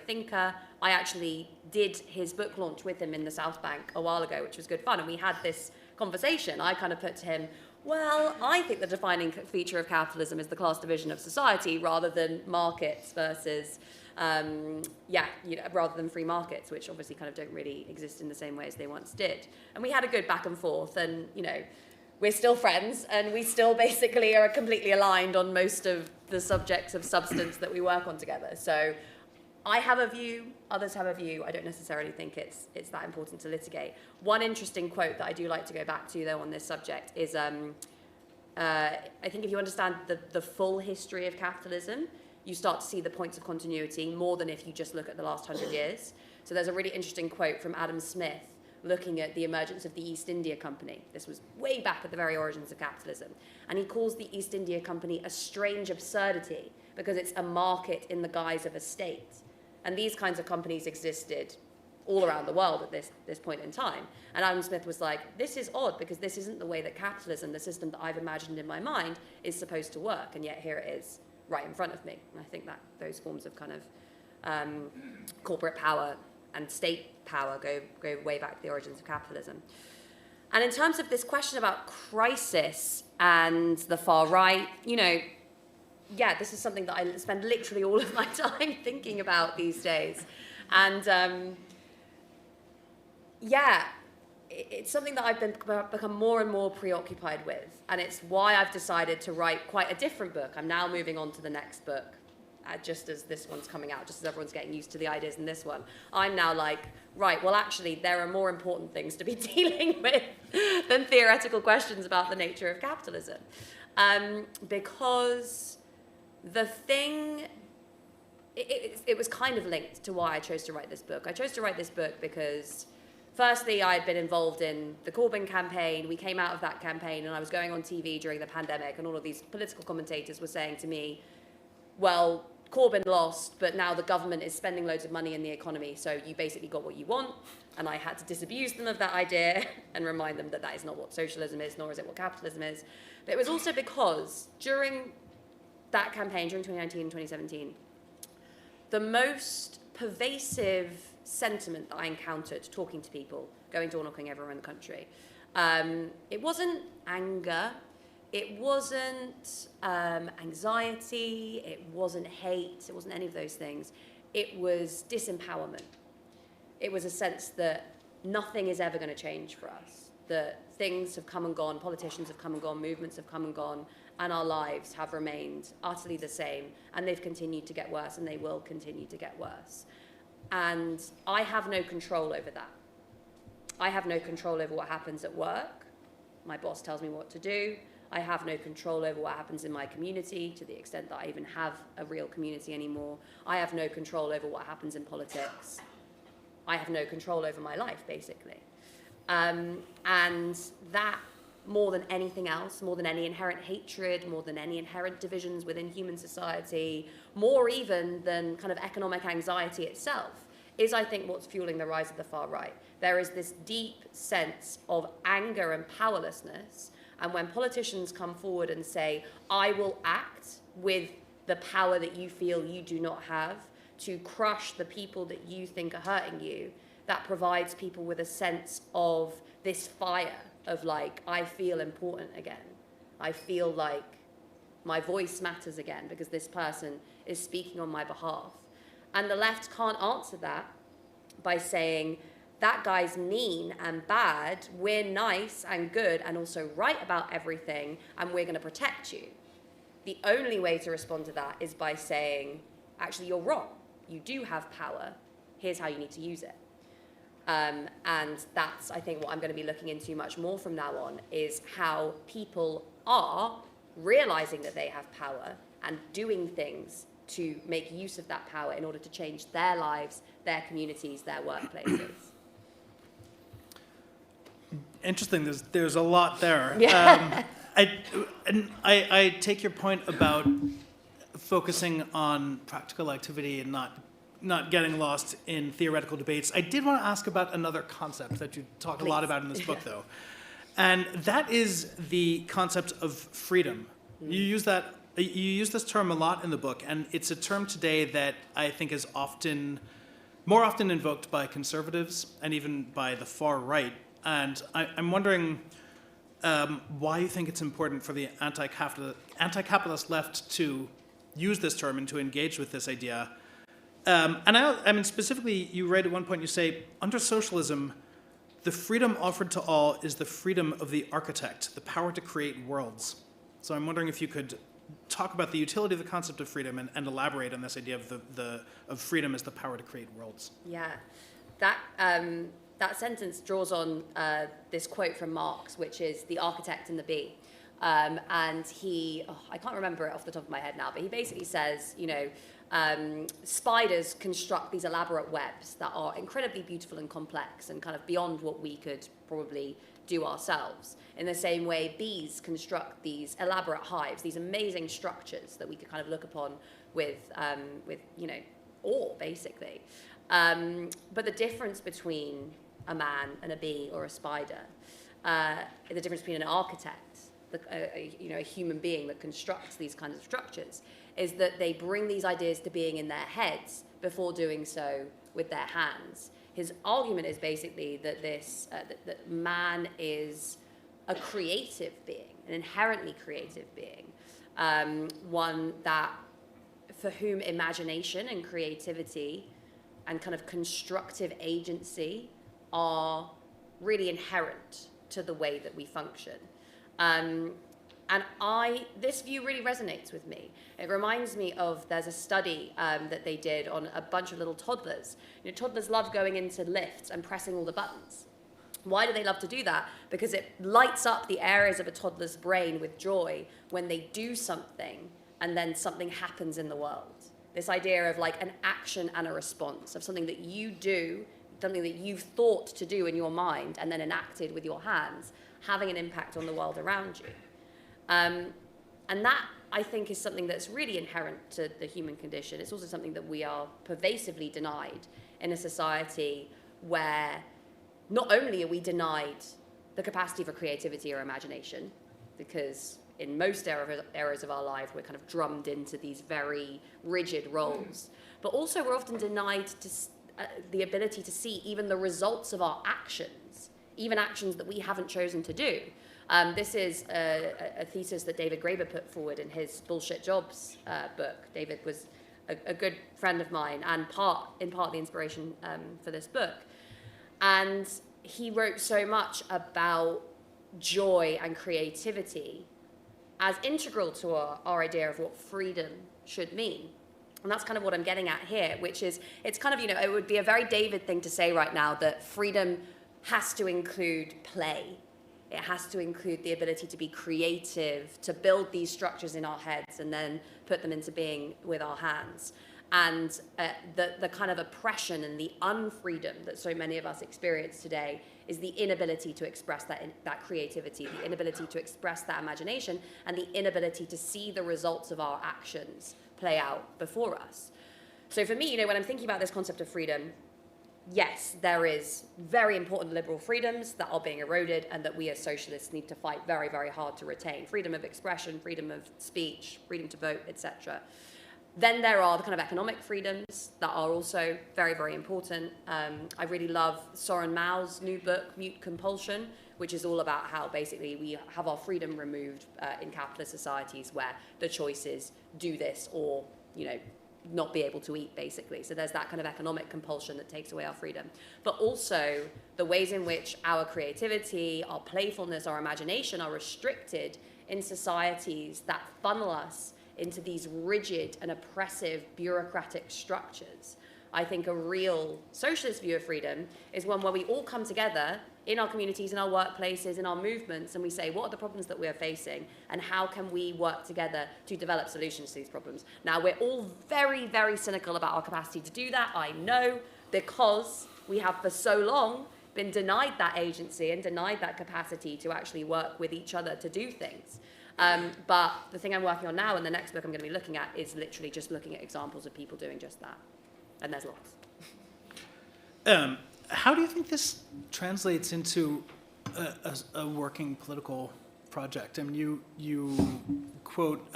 thinker. I actually did his book launch with him in the South Bank a while ago, which was good fun, and we had this conversation. I kind of put to him, well, I think the defining feature of capitalism is the class division of society rather than markets versus, rather than free markets, which obviously kind of don't really exist in the same way as they once did. And we had a good back and forth, and, you know, we're still friends, and we still basically are completely aligned on most of the subjects of substance that we work on together. So I have a view, others have a view. I don't necessarily think it's that important to litigate. One interesting quote that I do like to go back to, though, on this subject is, I think if you understand the full history of capitalism, you start to see the points of continuity more than if you just look at the last 100 years. So there's a really interesting quote from Adam Smith looking at the emergence of the East India Company. This was way back at the very origins of capitalism. And he calls the East India Company a strange absurdity because it's a market in the guise of a state. And these kinds of companies existed all around the world at this point in time. And Adam Smith was like, this is odd because this isn't the way that capitalism, the system that I've imagined in my mind, is supposed to work. And yet here it is right in front of me. And I think that those forms of kind of corporate power and state power go way back to the origins of capitalism. And in terms of this question about crisis and the far right, you know, yeah, this is something that I spend literally all of my time thinking about these days. And it's something that I've become more and more preoccupied with. And it's why I've decided to write quite a different book. I'm now moving on to the next book. Just as this one's coming out, just as everyone's getting used to the ideas in this one, I'm now like, right, well, actually, there are more important things to be dealing with than theoretical questions about the nature of capitalism. Because the thing, it was kind of linked to why I chose to write this book. I chose to write this book because, firstly, I had been involved in the Corbyn campaign. We came out of that campaign, and I was going on TV during the pandemic, and all of these political commentators were saying to me, well, Corbyn lost, but now the government is spending loads of money in the economy, so you basically got what you want. And I had to disabuse them of that idea and remind them that that is not what socialism is, nor is it what capitalism is. But it was also because during that campaign, during 2019 and 2017, the most pervasive sentiment that I encountered talking to people, going door knocking everywhere in the country, it wasn't anger, it wasn't anxiety, it wasn't hate, it wasn't any of those things. It was disempowerment. It was a sense that nothing is ever going to change for us, that things have come and gone, politicians have come and gone, movements have come and gone, and our lives have remained utterly the same, and they've continued to get worse, and they will continue to get worse. And I have no control over that. I have no control over what happens at work. My boss tells me what to do. I have no control over what happens in my community, to the extent that I even have a real community anymore. I have no control over what happens in politics. I have no control over my life, basically. And that, more than anything else, more than any inherent hatred, more than any inherent divisions within human society, more even than kind of economic anxiety itself, is, I think, what's fueling the rise of the far right. There is this deep sense of anger and powerlessness, and when politicians come forward and say, I will act with the power that you feel you do not have, to crush the people that you think are hurting you, that provides people with a sense of this fire of like, I feel important again. I feel like my voice matters again because this person is speaking on my behalf. And the left can't answer that by saying, that guy's mean and bad, we're nice and good and also right about everything, and we're going to protect you. The only way to respond to that is by saying, actually, you're wrong. You do have power. Here's how you need to use it. And that's, I think, what I'm going to be looking into much more from now on, is how people are realizing that they have power and doing things to make use of that power in order to change their lives, their communities, their workplaces. Interesting. There's a lot there. Yeah. I take your point about focusing on practical activity and not getting lost in theoretical debates. I did want to ask about another concept that you talk a lot about in this book, though, and that is the concept of freedom. You use this term a lot in the book, and it's a term today that I think is more often invoked by conservatives and even by the far right. And I'm wondering why you think it's important for the anti-capitalist left to use this term and to engage with this idea. And I mean, specifically, you write at one point, you say, under socialism, the freedom offered to all is the freedom of the architect, the power to create worlds. So I'm wondering if you could talk about the utility of the concept of freedom and elaborate on this idea of freedom as the power to create worlds. Yeah, that sentence draws on this quote from Marx, which is the architect and the bee. And he, I can't remember it off the top of my head now, but he basically says, spiders construct these elaborate webs that are incredibly beautiful and complex and kind of beyond what we could probably do ourselves. In the same way, bees construct these elaborate hives, these amazing structures that we could kind of look upon with awe, basically. But the difference between a man and a bee or a spider, the difference between an architect, a human being that constructs these kinds of structures, is that they bring these ideas to being in their heads before doing so with their hands. His argument is basically that that man is a creative being, an inherently creative being, one that for whom imagination and creativity and kind of constructive agency are really inherent to the way that we function. And this view really resonates with me. It reminds me of, there's a study that they did on a bunch of little toddlers. Toddlers love going into lifts and pressing all the buttons. Why do they love to do that? Because it lights up the areas of a toddler's brain with joy when they do something and then something happens in the world. This idea of like an action and a response, of something that you do, something that you've thought to do in your mind and then enacted with your hands, having an impact on the world around you. And that I think is something that's really inherent to the human condition. It's also something that we are pervasively denied in a society where not only are we denied the capacity for creativity or imagination, because in most eras of our life, we're kind of drummed into these very rigid roles, but also we're often denied the ability to see even the results of our actions, even actions that we haven't chosen to do. This is a thesis that David Graeber put forward in his Bullshit Jobs book. David was a good friend of mine and in part the inspiration for this book. And he wrote so much about joy and creativity as integral to our idea of what freedom should mean. And that's kind of what I'm getting at here, which is, it's kind of, it would be a very David thing to say right now that freedom has to include play. It has to include the ability to be creative, to build these structures in our heads and then put them into being with our hands. And the kind of oppression and the unfreedom that so many of us experience today is the inability to express that creativity, the inability to express that imagination, and the inability to see the results of our actions play out before us. So for me, when I'm thinking about this concept of freedom, yes, there is very important liberal freedoms that are being eroded and that we as socialists need to fight very, very hard to retain. Freedom of expression, freedom of speech, freedom to vote, etc. Then there are the kind of economic freedoms that are also very, very important. I really love Soren Mao's new book, Mute Compulsion, which is all about how basically we have our freedom removed in capitalist societies where the choice is do this or, not be able to eat, basically. So there's that kind of economic compulsion that takes away our freedom. But also the ways in which our creativity, our playfulness, our imagination are restricted in societies that funnel us into these rigid and oppressive bureaucratic structures. I think a real socialist view of freedom is one where we all come together in our communities, in our workplaces, in our movements, and we say, what are the problems that we're facing, and how can we work together to develop solutions to these problems? Now, we're all very, very cynical about our capacity to do that, I know, because we have for so long been denied that agency and denied that capacity to actually work with each other to do things. But the thing I'm working on now, and the next book I'm going to be looking at, is literally just looking at examples of people doing just that. And there's lots. How do you think this translates into a working political project? I mean, you quote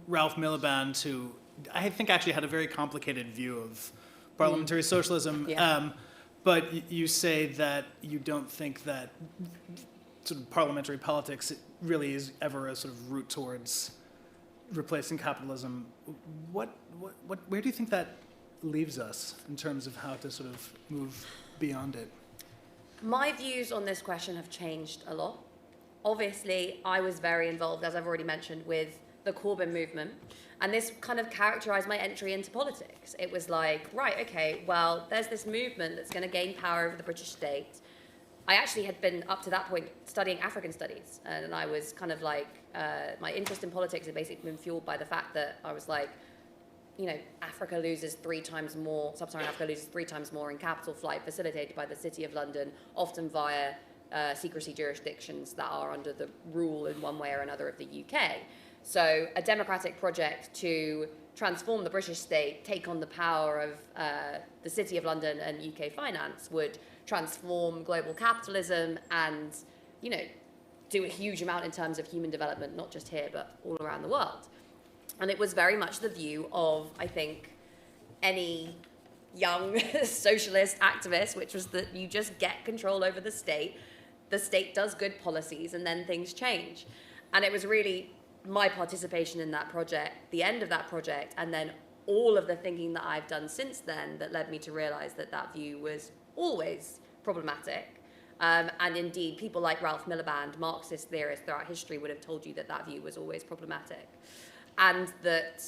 Ralph Miliband, who I think actually had a very complicated view of parliamentary socialism. Yeah. But you say that you don't think that sort of parliamentary politics really is ever a sort of route towards replacing capitalism. Where do you think that leaves us in terms of how to sort of move beyond it? My views on this question have changed a lot. Obviously, I was very involved, as I've already mentioned, with the Corbyn movement, and this kind of characterized my entry into politics. It was like, right, okay, well, there's this movement that's going to gain power over the British state. I actually had been, up to that point, studying African studies, and I was kind of like, my interest in politics had basically been fueled by the fact that I was like, Africa loses 3 times more, sub-Saharan Africa loses 3 times more in capital flight facilitated by the City of London, often via secrecy jurisdictions that are under the rule in one way or another of the UK. So a democratic project to transform the British state, take on the power of the City of London and UK finance would transform global capitalism and, do a huge amount in terms of human development, not just here, but all around the world. And it was very much the view of, I think, any young socialist activist, which was that you just get control over the state does good policies, and then things change. And it was really my participation in that project, the end of that project, and then all of the thinking that I've done since then that led me to realize that that view was always problematic. And indeed, people like Ralph Miliband, Marxist theorists throughout history, would have told you that that view was always problematic. And that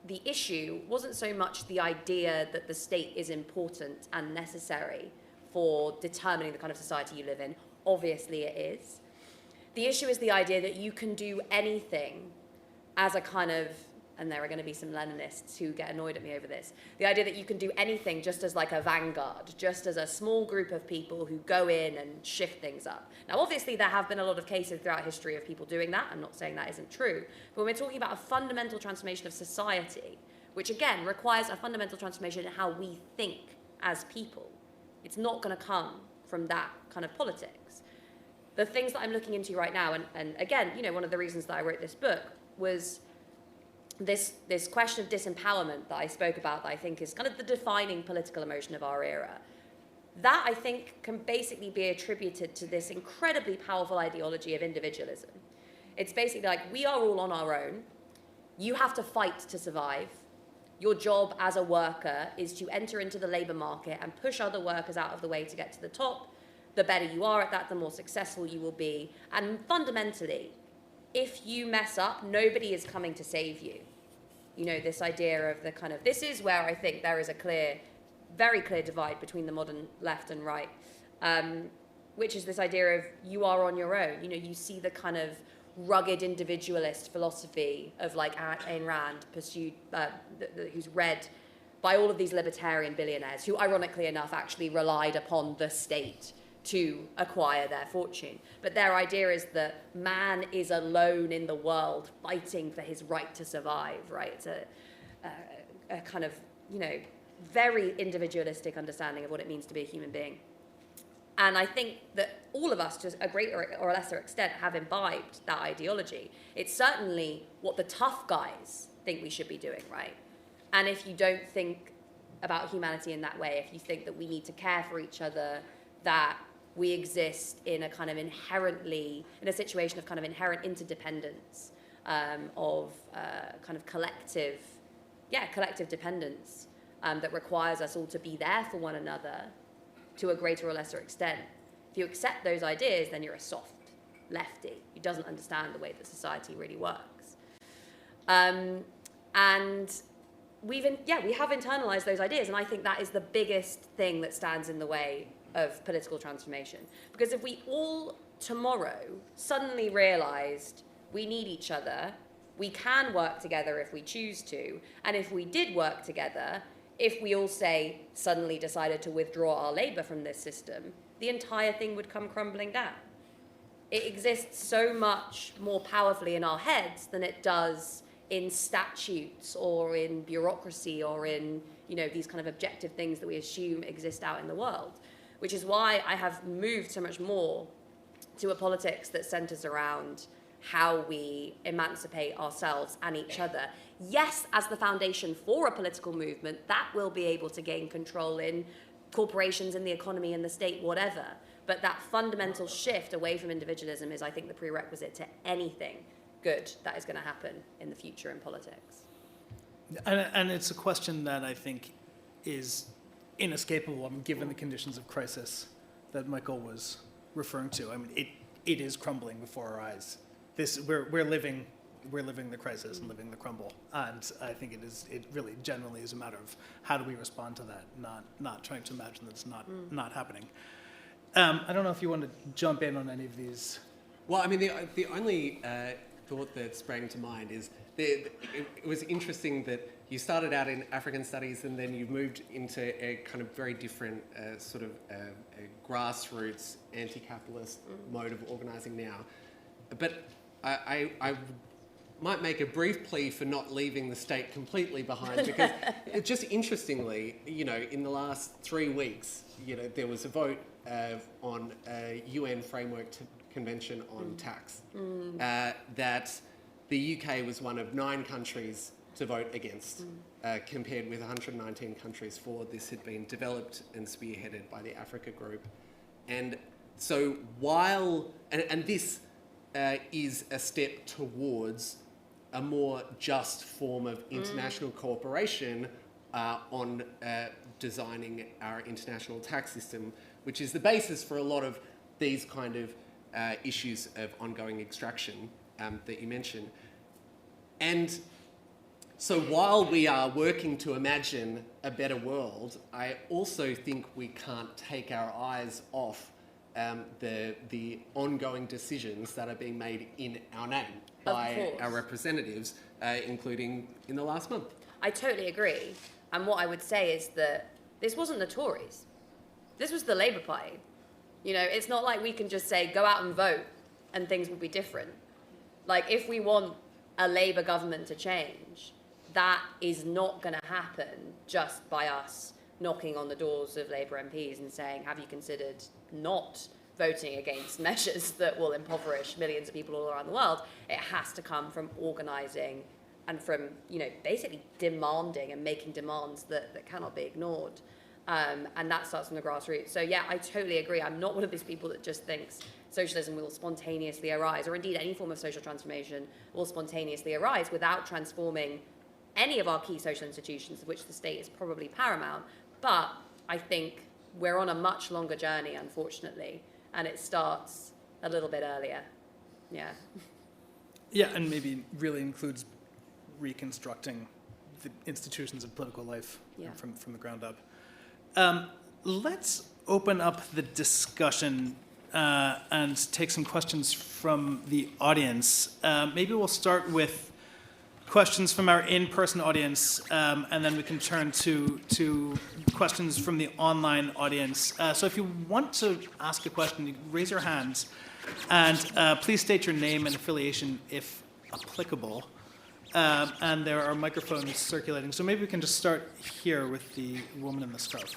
the issue wasn't so much the idea that the state is important and necessary for determining the kind of society you live in. Obviously it is. The issue is the idea that you can do anything as a kind of and there are going to be some Leninists who get annoyed at me over this. The idea that you can do anything just as like a vanguard, just as a small group of people who go in and shift things up. Now, obviously, there have been a lot of cases throughout history of people doing that. I'm not saying that isn't true. But when we're talking about a fundamental transformation of society, which again requires a fundamental transformation in how we think as people, it's not going to come from that kind of politics. The things that I'm looking into right now, and again, you know, one of the reasons that I wrote this book was this question of disempowerment that I spoke about, that I think is kind of the defining political emotion of our era. That, I think, can basically be attributed to this incredibly powerful ideology of individualism. It's basically like, we are all on our own. You have to fight to survive. Your job as a worker is to enter into the labor market and push other workers out of the way to get to the top. The better you are at that, the more successful you will be. And fundamentally, if you mess up, nobody is coming to save you. You know, this idea of the kind of, this is where I think there is a clear, very clear divide between the modern left and right, which is this idea of you are on your own. You know, you see the kind of rugged individualist philosophy of like Ayn Rand, who's read by all of these libertarian billionaires who, ironically enough, actually relied upon the state to acquire their fortune. But their idea is that man is alone in the world fighting for his right to survive, right? It's a kind of, you know, very individualistic understanding of what it means to be a human being. And I think that all of us, to a greater or a lesser extent, have imbibed that ideology. It's certainly what the tough guys think we should be doing, right? And if you don't think about humanity in that way, if you think that we need to care for each other, that we exist in a kind of inherently, in a situation of kind of inherent interdependence, of kind of collective dependence that requires us all to be there for one another to a greater or lesser extent. If you accept those ideas, then you're a soft lefty who doesn't understand the way that society really works. And we have internalized those ideas, and I think that is the biggest thing that stands in the way of political transformation. Because if we all tomorrow suddenly realized we need each other, we can work together if we choose to, and if we did work together, if we all, say, suddenly decided to withdraw our labour from this system, the entire thing would come crumbling down. It exists so much more powerfully in our heads than it does in statutes or in bureaucracy or in, you know, these kind of objective things that we assume exist out in the world, which is why I have moved so much more to a politics that centres around how we emancipate ourselves and each other. Yes, as the foundation for a political movement, that will be able to gain control in corporations, in the economy, in the state, whatever. But that fundamental shift away from individualism is, I think, the prerequisite to anything good that is going to happen in the future in politics. And it's a question that I think is inescapable, given the conditions of crisis that Michael was referring to. I mean, it is crumbling before our eyes. We're living the crisis and living the crumble, and I think it really generally is a matter of how do we respond to that, not trying to imagine that it's not happening. I don't know if you want to jump in on any of these. Well, I mean, the only thought that sprang to mind is it was interesting that you started out in African studies and then you moved into a kind of very different sort of a grassroots anti-capitalist mode of organising now. But I might make a brief plea for not leaving the state completely behind, because it just interestingly, you know, in the last 3 weeks, you know, there was a vote on a UN framework convention on tax that the UK was one of 9 countries to vote against, compared with 119 countries for. This had been developed and spearheaded by the Africa Group. And so while, and this is a step towards a more just form of international cooperation on designing our international tax system, which is the basis for a lot of these kind of issues of ongoing extraction that you mentioned. And so while we are working to imagine a better world, I also think we can't take our eyes off the ongoing decisions that are being made in our name by our representatives, including in the last month. I totally agree. And what I would say is that this wasn't the Tories. This was the Labour Party. You know, it's not like we can just say, go out and vote and things will be different. Like, if we want a Labour government to change, that is not going to happen just by us knocking on the doors of Labour MPs and saying, have you considered not voting against measures that will impoverish millions of people all around the world? It has to come from organising and from, you know, basically demanding and making demands that cannot be ignored. And that starts from the grassroots. So yeah, I totally agree. I'm not one of these people that just thinks socialism will spontaneously arise, or indeed any form of social transformation will spontaneously arise without transforming any of our key social institutions, of which the state is probably paramount. But I think we're on a much longer journey, unfortunately, and it starts a little bit earlier. Yeah. Yeah, and maybe really includes reconstructing the institutions of political life from the ground up. Let's open up the discussion and take some questions from the audience. Maybe we'll start with questions from our in-person audience, and then we can turn to questions from the online audience. So if you want to ask a question, you can raise your hands, and please state your name and affiliation if applicable. And there are microphones circulating. So maybe we can just start here with the woman in the scarf.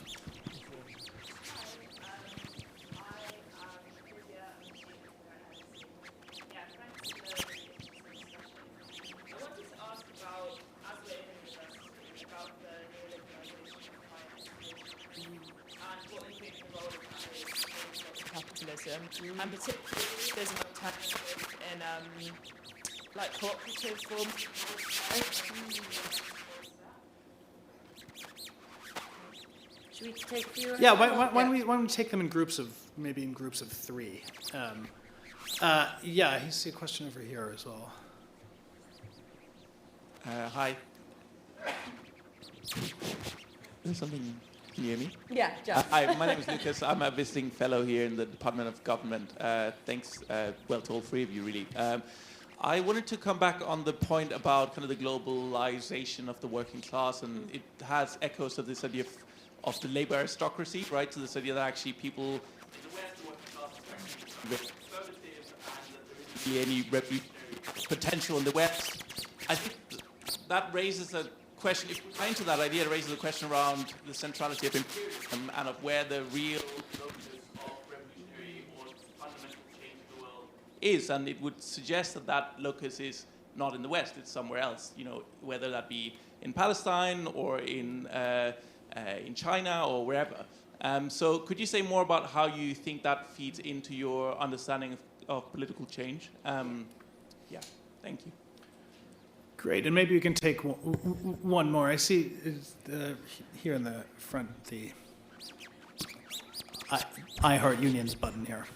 Capitalism, and particularly there's an alternative in like cooperative form. Should we take a few? Yeah, why don't we take them in groups of, maybe in groups of three. Yeah, I see a question over here as well. Hi. There's something. Can you hear me? Yeah, Jeff. Hi, my name is Lucas. I'm a visiting fellow here in the Department of Government. Thanks, well, to all three of you, really. I wanted to come back on the point about kind of the globalization of the working class, and it has echoes of this idea of the labor aristocracy, right? So this idea that actually people in the West, the working class, are very conservative, and that there isn't really any revolutionary potential in the West. I think that raises a question, if we tie into that idea, it raises a question around the centrality of imperialism and of where the real locus of revolutionary or fundamental change in the world is. And it would suggest that that locus is not in the West, it's somewhere else, you know, whether that be in Palestine or in China or wherever. So could you say more about how you think that feeds into your understanding of political change? Yeah, thank you. Great, and maybe you can take one more. I see here in the front the I Heart Unions button here.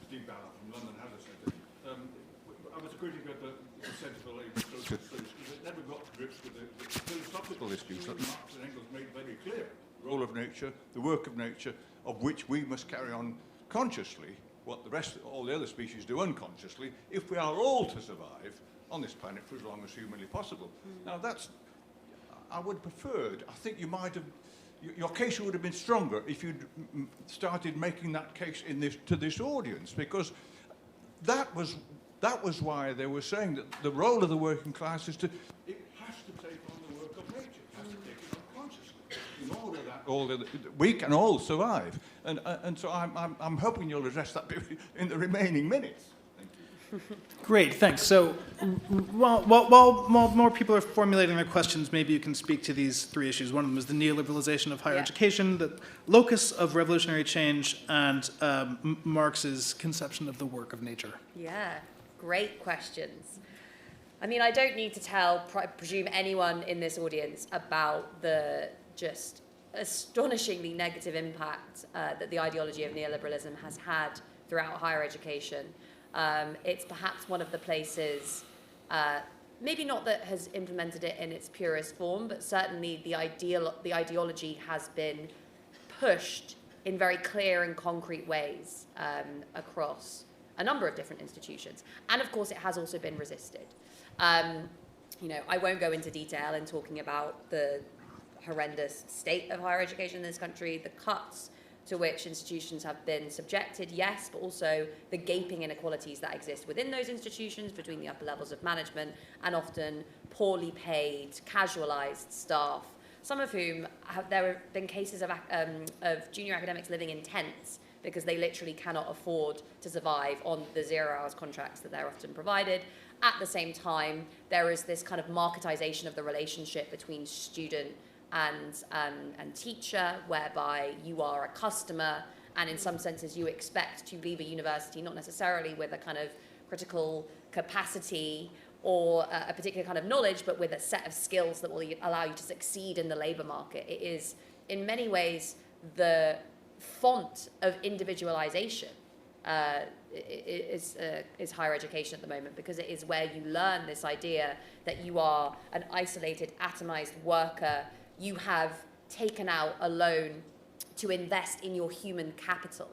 Steve Ballard from London Hazard Centre. I was a critic of the Centre for Labour Social Studies because it never got to grips with the philosophical issues that Marx and Engels made very clear. The role of nature, the work of nature, of which we must carry on consciously, what the rest, all the other species do unconsciously, if we are all to survive on this planet for as long as humanly possible. Now that's, I would have preferred, I think you might have, your case would have been stronger if you'd started making that case in this, to this audience, because that was why they were saying that the role of the working class is to, it has to take on the work of nature, it has to take it on consciously, in order that we can all survive. And so I'm hoping you'll address that in the remaining minutes. Thank you. Great, thanks. So while more people are formulating their questions, maybe you can speak to these three issues. One of them is the neoliberalization of higher education, the locus of revolutionary change, and Marx's conception of the work of nature. Yeah, great questions. I mean, I don't need to presume anyone in this audience about the just astonishingly negative impact that the ideology of neoliberalism has had throughout higher education. It's perhaps one of the places, maybe not that has implemented it in its purest form, but certainly the ideology has been pushed in very clear and concrete ways across a number of different institutions. And of course, it has also been resisted. I won't go into detail in talking about the horrendous state of higher education in this country, the cuts to which institutions have been subjected, yes, but also the gaping inequalities that exist within those institutions between the upper levels of management and often poorly paid, casualized staff, some of whom there have been cases of junior academics living in tents because they literally cannot afford to survive on the 0 hours contracts that they're often provided. At the same time, there is this kind of marketization of the relationship between student and teacher, whereby you are a customer, and in some senses you expect to leave a university not necessarily with a kind of critical capacity or a particular kind of knowledge, but with a set of skills that will allow you to succeed in the labor market. It is, in many ways, the font of individualization is higher education at the moment, because it is where you learn this idea that you are an isolated, atomized worker. You have taken out a loan to invest in your human capital.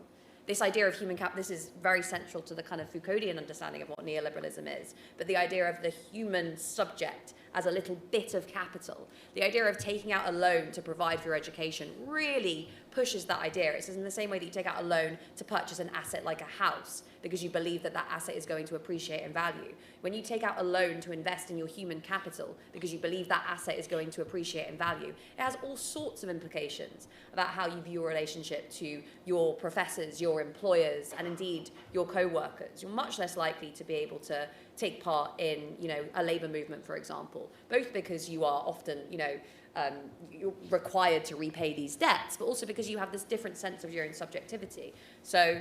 This idea of human capital, this is very central to the kind of Foucauldian understanding of what neoliberalism is, but the idea of the human subject as a little bit of capital, the idea of taking out a loan to provide for your education really pushes that idea. It's in the same way that you take out a loan to purchase an asset like a house because you believe that that asset is going to appreciate in value. When you take out a loan to invest in your human capital because you believe that asset is going to appreciate in value, it has all sorts of implications about how you view your relationship to your professors, your employers, and indeed your co-workers. You're much less likely to be able to take part in, a labor movement, for example, both because you are often, you're required to repay these debts, but also because you have this different sense of your own subjectivity. So,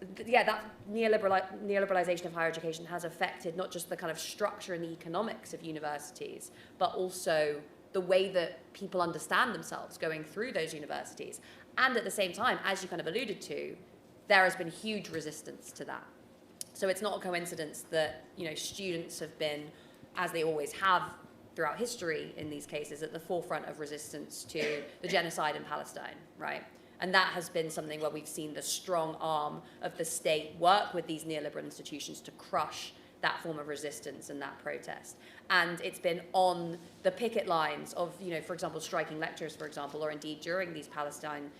that neoliberalization of higher education has affected not just the kind of structure and the economics of universities, but also the way that people understand themselves going through those universities. And at the same time, as you kind of alluded to, there has been huge resistance to that. So it's not a coincidence that, students have been, as they always have throughout history in these cases, at the forefront of resistance to the genocide in Palestine, right? And that has been something where we've seen the strong arm of the state work with these neoliberal institutions to crush that form of resistance and that protest. And it's been on the picket lines of, for example, striking lecturers, for example, or indeed during these Palestine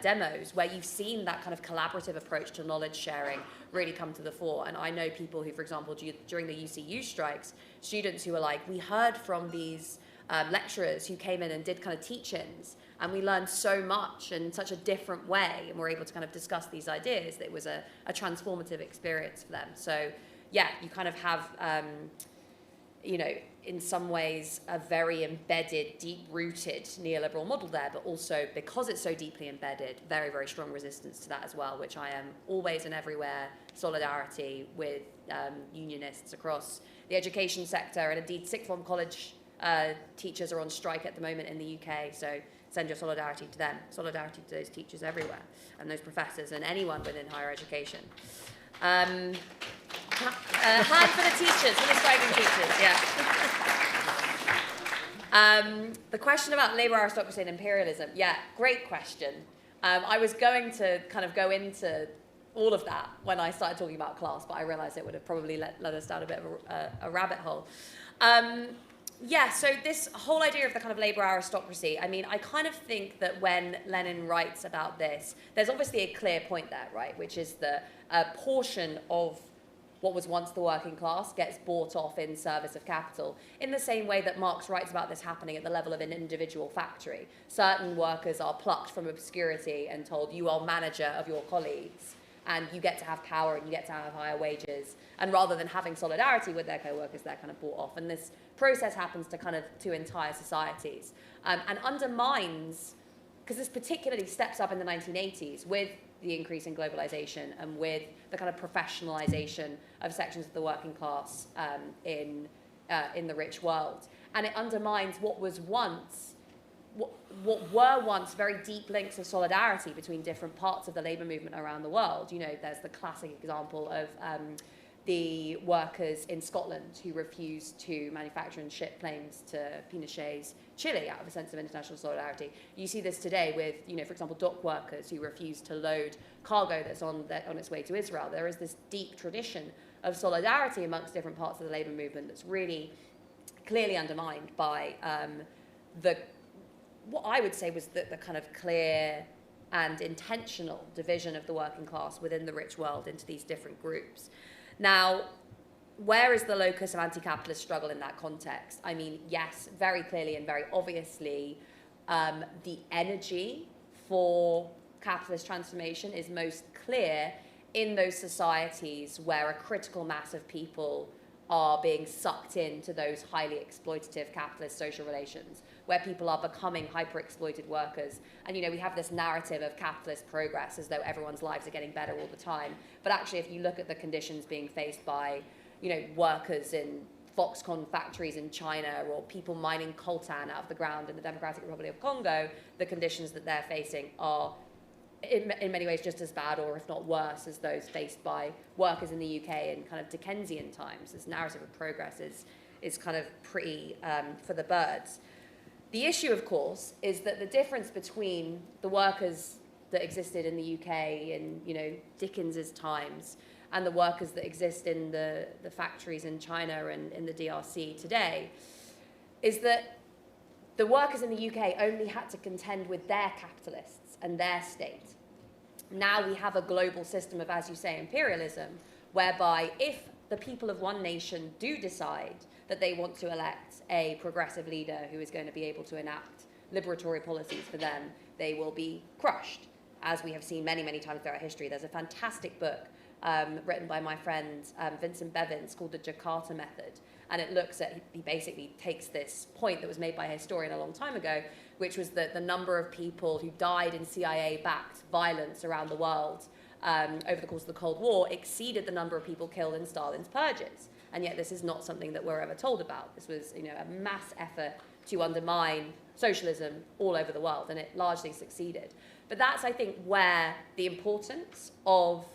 demos, where you've seen that kind of collaborative approach to knowledge sharing really come to the fore. And I know people who, for example, during the UCU strikes, students who were like, we heard from these lecturers who came in and did kind of teach-ins, and we learned so much in such a different way, and we're able to kind of discuss these ideas, that it was a transformative experience for them. So yeah, you kind of have, in some ways, a very embedded, deep-rooted neoliberal model there, but also, because it's so deeply embedded, very, very strong resistance to that as well, which I am always and everywhere solidarity with unionists across the education sector, and indeed sixth form college teachers are on strike at the moment in the UK, so send your solidarity to them, solidarity to those teachers everywhere, and those professors, and anyone within higher education. Hand for the teachers, for the striking teachers, yeah. The question about labour aristocracy and imperialism, yeah, great question. I was going to kind of go into all of that when I started talking about class, but I realised it would have probably led us down a bit of a rabbit hole. Yeah, so this whole idea of the kind of labour aristocracy, I mean, I kind of think that when Lenin writes about this, there's obviously a clear point there, right, which is that a portion of what was once the working class gets bought off in service of capital, in the same way that Marx writes about this happening at the level of an individual factory. Certain workers are plucked from obscurity and told, you are manager of your colleagues, and you get to have power and you get to have higher wages. And rather than having solidarity with their co-workers, they're kind of bought off. And this process happens to entire societies and undermines, because this particularly steps up in the 1980s with the increase in globalization and with the kind of professionalization of sections of the working class in the rich world. And it undermines what was once what were once very deep links of solidarity between different parts of the labour movement around the world. There's the classic example of the workers in Scotland who refused to manufacture and ship planes to Pinochet's Chile out of a sense of international solidarity. You see this today with, for example, dock workers who refuse to load cargo that's on its way to Israel. There is this deep tradition of solidarity amongst different parts of the labour movement that's really clearly undermined by what I would say was the kind of clear and intentional division of the working class within the rich world into these different groups. Now, where is the locus of anti-capitalist struggle in that context? I mean, yes, very clearly and very obviously, the energy for capitalist transformation is most clear in those societies where a critical mass of people are being sucked into those highly exploitative capitalist social relations, where people are becoming hyper-exploited workers. And, we have this narrative of capitalist progress as though everyone's lives are getting better all the time. But actually, if you look at the conditions being faced by, workers in Foxconn factories in China or people mining coltan out of the ground in the Democratic Republic of Congo, the conditions that they're facing are in many ways just as bad, or if not worse, as those faced by workers in the UK in kind of Dickensian times. This narrative of progress is kind of pretty for the birds. The issue, of course, is that the difference between the workers that existed in the UK in, Dickens's times and the workers that exist in the factories in China and in the DRC today is that the workers in the UK only had to contend with their capitalists and their state. Now we have a global system of, as you say, imperialism, whereby if the people of one nation do decide that they want to elect a progressive leader who is going to be able to enact liberatory policies for them, they will be crushed, as we have seen many, many times throughout history. There's a fantastic book written by my friend Vincent Bevins called The Jakarta Method. And it looks at, he basically takes this point that was made by a historian a long time ago, which was that the number of people who died in CIA-backed violence around the world over the course of the Cold War exceeded the number of people killed in Stalin's purges. And yet this is not something that we're ever told about. This was, a mass effort to undermine socialism all over the world, and it largely succeeded. But that's, I think, where the importance of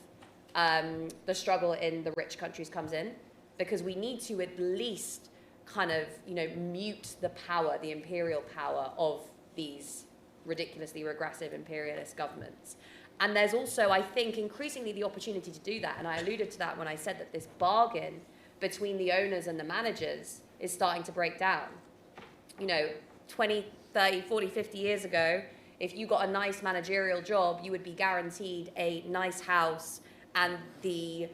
the struggle in the rich countries comes in, because we need to at least kind of, mute the power, the imperial power of these ridiculously regressive imperialist governments. And there's also, I think, increasingly the opportunity to do that. And I alluded to that when I said that this bargain between the owners and the managers is starting to break down. 20, 30, 40, 50 years ago, if you got a nice managerial job, you would be guaranteed a nice house and the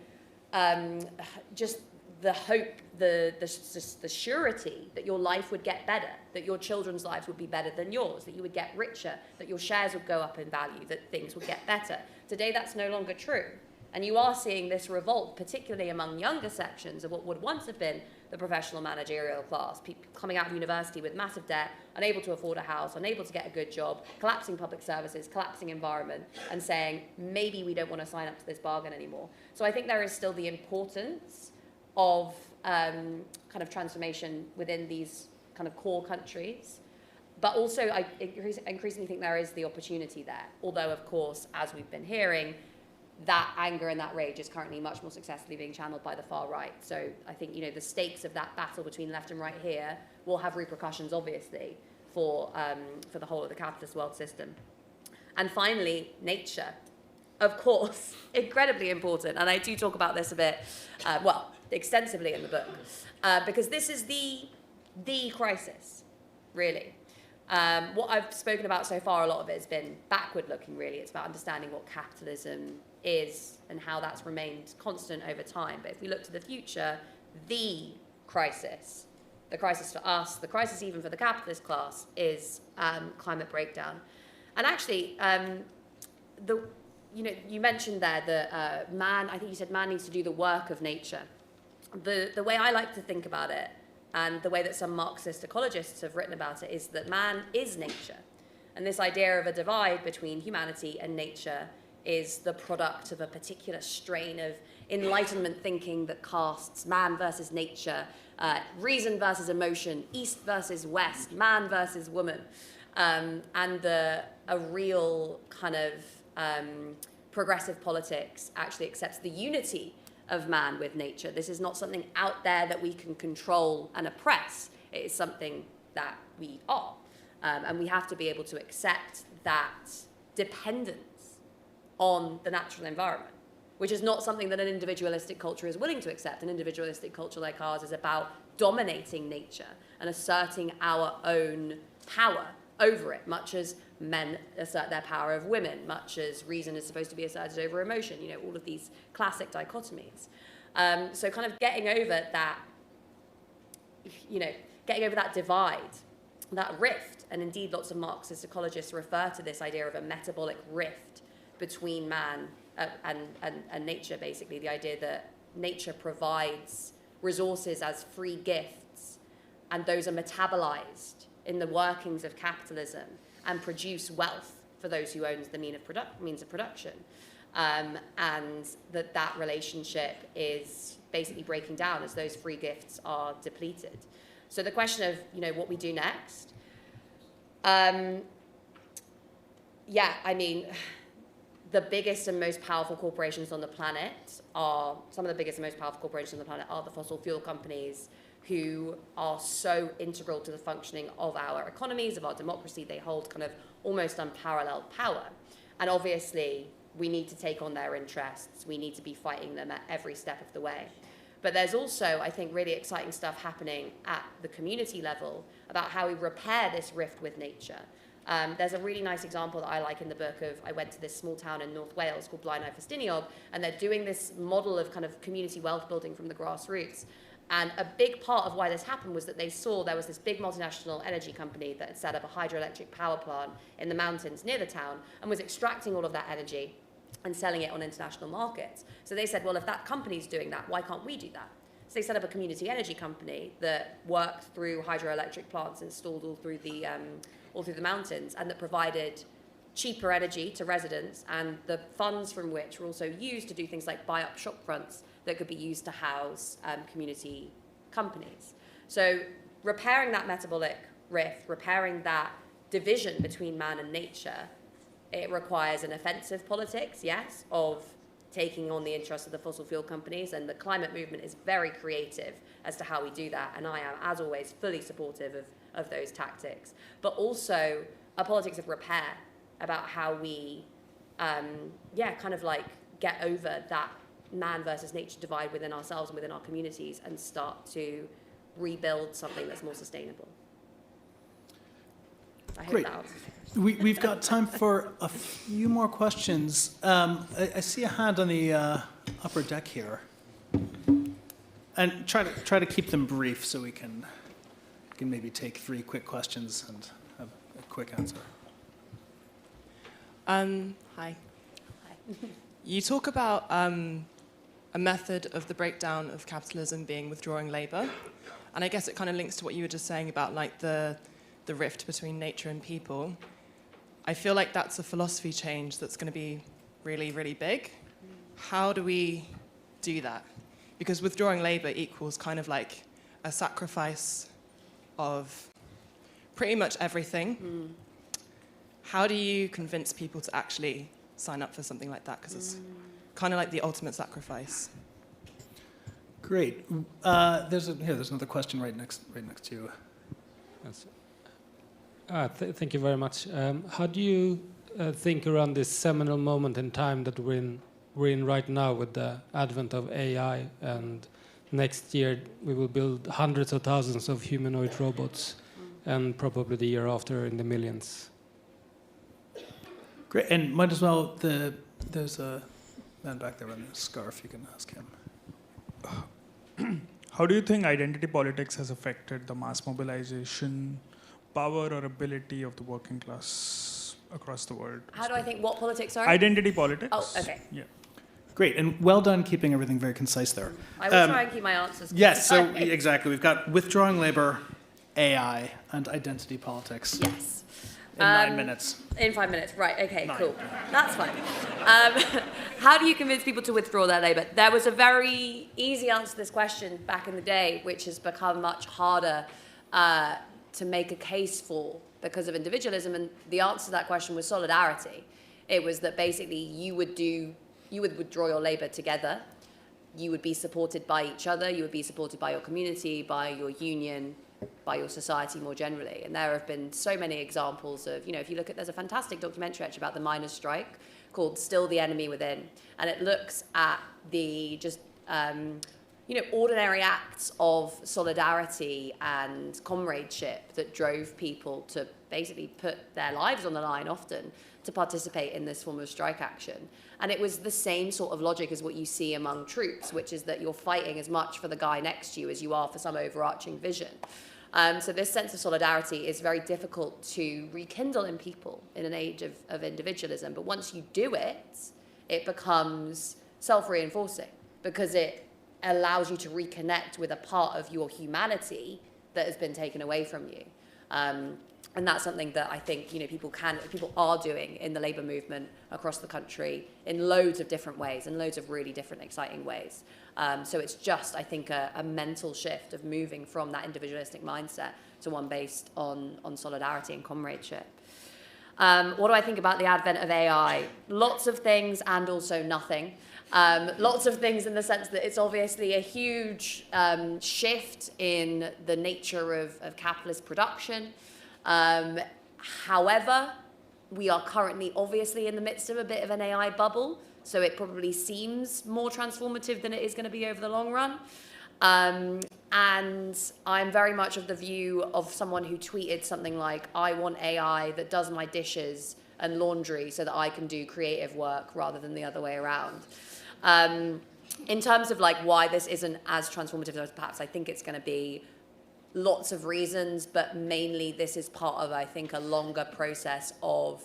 just the hope, the surety that your life would get better, that your children's lives would be better than yours, that you would get richer, that your shares would go up in value, that things would get better. Today, that's no longer true. And you are seeing this revolt, particularly among younger sections of what would once have been the professional managerial class, people coming out of university with massive debt, unable to afford a house, unable to get a good job, collapsing public services, collapsing environment, and saying, maybe we don't want to sign up to this bargain anymore. So I think there is still the importance of kind of transformation within these kind of core countries. But also, I increasingly think there is the opportunity there. Although, of course, as we've been hearing, that anger and that rage is currently much more successfully being channeled by the far right. So I think, the stakes of that battle between left and right here will have repercussions, obviously, for the whole of the capitalist world system. And finally, nature. Of course, incredibly important. And I do talk about this a bit, extensively in the book, because this is the crisis, really. What I've spoken about so far, a lot of it has been backward-looking, really. It's about understanding what capitalism is and how that's remained constant over time. But if we look to the future, the crisis for us, the crisis even for the capitalist class, is climate breakdown. And actually, you mentioned there that man, I think you said man needs to do the work of nature. The way I like to think about it, and the way that some Marxist ecologists have written about it, is that man is nature. And this idea of a divide between humanity and nature is the product of a particular strain of Enlightenment thinking that casts man versus nature, reason versus emotion, East versus West, man versus woman, and a real kind of progressive politics actually accepts the unity of man with nature. This is not something out there that we can control and oppress. It is something that we are. And we have to be able to accept that dependence on the natural environment, which is not something that an individualistic culture is willing to accept. An individualistic culture like ours is about dominating nature and asserting our own power over it, much as men assert their power of women, much as reason is supposed to be asserted over emotion, all of these classic dichotomies. So kind of getting over that, getting over that divide, that rift, and indeed lots of Marxist ecologists refer to this idea of a metabolic rift between man and nature, basically, the idea that nature provides resources as free gifts, and those are metabolized in the workings of capitalism and produce wealth for those who owns the means of production. And that relationship is basically breaking down as those free gifts are depleted. So the question of, what we do next, the biggest and most powerful corporations on the planet are, some of the biggest and most powerful corporations on the planet are the fossil fuel companies, who are so integral to the functioning of our economies, of our democracy. They hold kind of almost unparalleled power. And obviously, we need to take on their interests. We need to be fighting them at every step of the way. But there's also, I think, really exciting stuff happening at the community level about how we repair this rift with nature. There's a really nice example that I like in the book of, I went to this small town in North Wales called Blaenau Festiniog, and they're doing this model of kind of community wealth building from the grassroots. And a big part of why this happened was that they saw there was this big multinational energy company that had set up a hydroelectric power plant in the mountains near the town and was extracting all of that energy and selling it on international markets. So they said, well, if that company's doing that, why can't we do that? So they set up a community energy company that worked through hydroelectric plants installed all through the mountains, and that provided cheaper energy to residents, and the funds from which were also used to do things like buy up shop fronts that could be used to house community companies. So repairing that metabolic rift, repairing that division between man and nature, it requires an offensive politics, yes, of taking on the interests of the fossil fuel companies, and the climate movement is very creative as to how we do that, and I am, as always, fully supportive of those tactics. But also a politics of repair, about how we, kind of like get over that man versus nature divide within ourselves and within our communities and start to rebuild something that's more sustainable. I hope Great. that answers. We've got time for a few more questions. I see a hand on the upper deck here. And try to keep them brief so we can maybe take 3 quick questions and have a quick answer. Hi. You talk about a method of the breakdown of capitalism being withdrawing labor, and I guess it kind of links to what you were just saying about like the rift between nature and people. I feel like that's a philosophy change that's going to be really, really big. How do we do that? Because withdrawing labor equals kind of like a sacrifice of pretty much everything. How do you convince people to actually sign up for something like that? Because it's kind of like the ultimate sacrifice. Great. There's another question right next to you. Yes. Thank you very much. How do you think around this seminal moment in time that we're in right now with the advent of AI, and next year we will build hundreds of thousands of humanoid robots, and probably the year after in the millions? Great, and might as well, there's a man back there wearing a scarf, you can ask him. How do you think identity politics has affected the mass mobilization power or ability of the working class across the world? How do I think what politics, sorry? Identity politics. Oh, okay. Yeah. Great, and well done keeping everything very concise there. I will try and keep my answers Yes, so concise. exactly. We've got withdrawing labor, AI, and identity politics. Yes. In 9 minutes. In 5 minutes, right, okay, 9. cool. That's fine. How do you convince people to withdraw their labour? There was a very easy answer to this question back in the day, which has become much harder to make a case for because of individualism, and the answer to that question was solidarity. It was that basically you would withdraw your labour together, you would be supported by each other, you would be supported by your community, by your union, by your society more generally. And there have been so many examples of, if you look at, there's a fantastic documentary actually about the miners' strike called Still the Enemy Within. And it looks at the just, ordinary acts of solidarity and comradeship that drove people to basically put their lives on the line often to participate in this form of strike action. And it was the same sort of logic as what you see among troops, which is that you're fighting as much for the guy next to you as you are for some overarching vision. So this sense of solidarity is very difficult to rekindle in people in an age of individualism. But once you do it, it becomes self-reinforcing because it allows you to reconnect with a part of your humanity that has been taken away from you. And that's something that I think people are doing in the labour movement across the country in loads of different ways, in loads of really different, exciting ways. So it's just, I think, a mental shift of moving from that individualistic mindset to one based on solidarity and comradeship. What do I think about the advent of AI? Lots of things and also nothing. Lots of things in the sense that it's obviously a huge shift in the nature of capitalist production. However, we are currently obviously in the midst of a bit of an AI bubble, so it probably seems more transformative than it is going to be over the long run. And I'm very much of the view of someone who tweeted something like, I want AI that does my dishes and laundry so that I can do creative work rather than the other way around. In terms of why this isn't as transformative as perhaps I think it's going to be, lots of reasons, but mainly this is part of, I think, a longer process of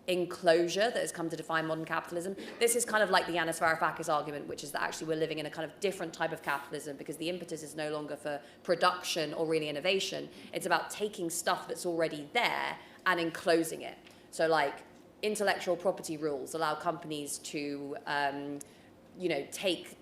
enclosure that has come to define modern capitalism. This is kind of like the Yanis Varoufakis argument, which is that actually we're living in a kind of different type of capitalism because the impetus is no longer for production or really innovation. It's about taking stuff that's already there and enclosing it. So intellectual property rules allow companies to, take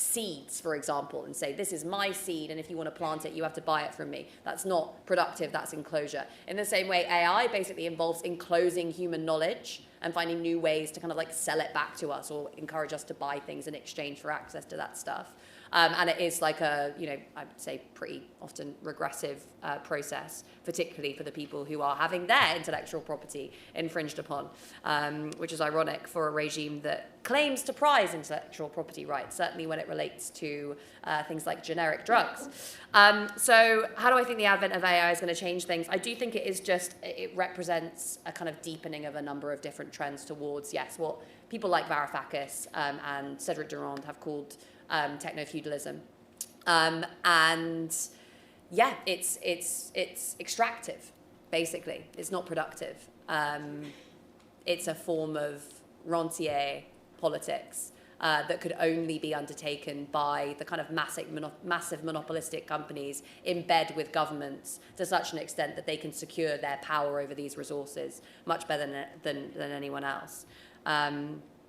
seeds, for example, and say, this is my seed, and if you want to plant it, you have to buy it from me. That's not productive, that's enclosure. In the same way, AI basically involves enclosing human knowledge and finding new ways to kind of sell it back to us or encourage us to buy things in exchange for access to that stuff. And it is I would say pretty often regressive process, particularly for the people who are having their intellectual property infringed upon, which is ironic for a regime that claims to prize intellectual property rights, certainly when it relates to things like generic drugs. So how do I think the advent of AI is going to change things? I do think it represents a kind of deepening of a number of different trends towards, yes, what people like Varoufakis and Cedric Durand have called techno-feudalism. And yeah, it's extractive, basically. It's not productive. It's a form of rentier politics that could only be undertaken by the kind of massive monopolistic companies in bed with governments to such an extent that they can secure their power over these resources much better than anyone else.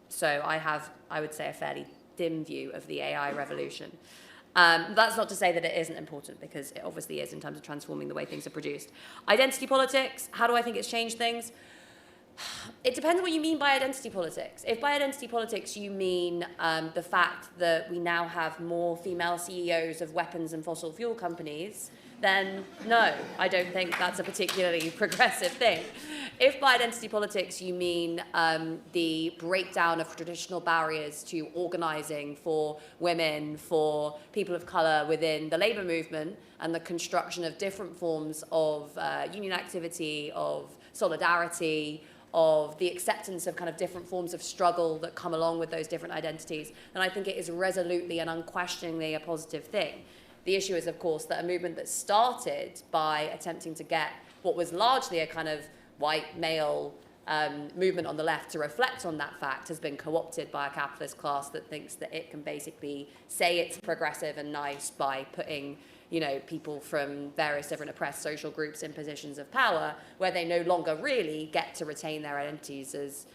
So I would say, a fairly dim view of the AI revolution. That's not to say that it isn't important, because it obviously is in terms of transforming the way things are produced. Identity politics, how do I think it's changed things? It depends what you mean by identity politics. If by identity politics you mean the fact that we now have more female CEOs of weapons and fossil fuel companies, then no, I don't think that's a particularly progressive thing. If by identity politics you mean the breakdown of traditional barriers to organising for women, for people of colour within the labour movement, and the construction of different forms of union activity, of solidarity, of the acceptance of kind of different forms of struggle that come along with those different identities, then I think it is resolutely and unquestioningly a positive thing. The issue is, of course, that a movement that started by attempting to get what was largely a kind of white male movement on the left to reflect on that fact has been co-opted by a capitalist class that thinks that it can basically say it's progressive and nice by putting people from various different oppressed social groups in positions of power where they no longer really get to retain their identities as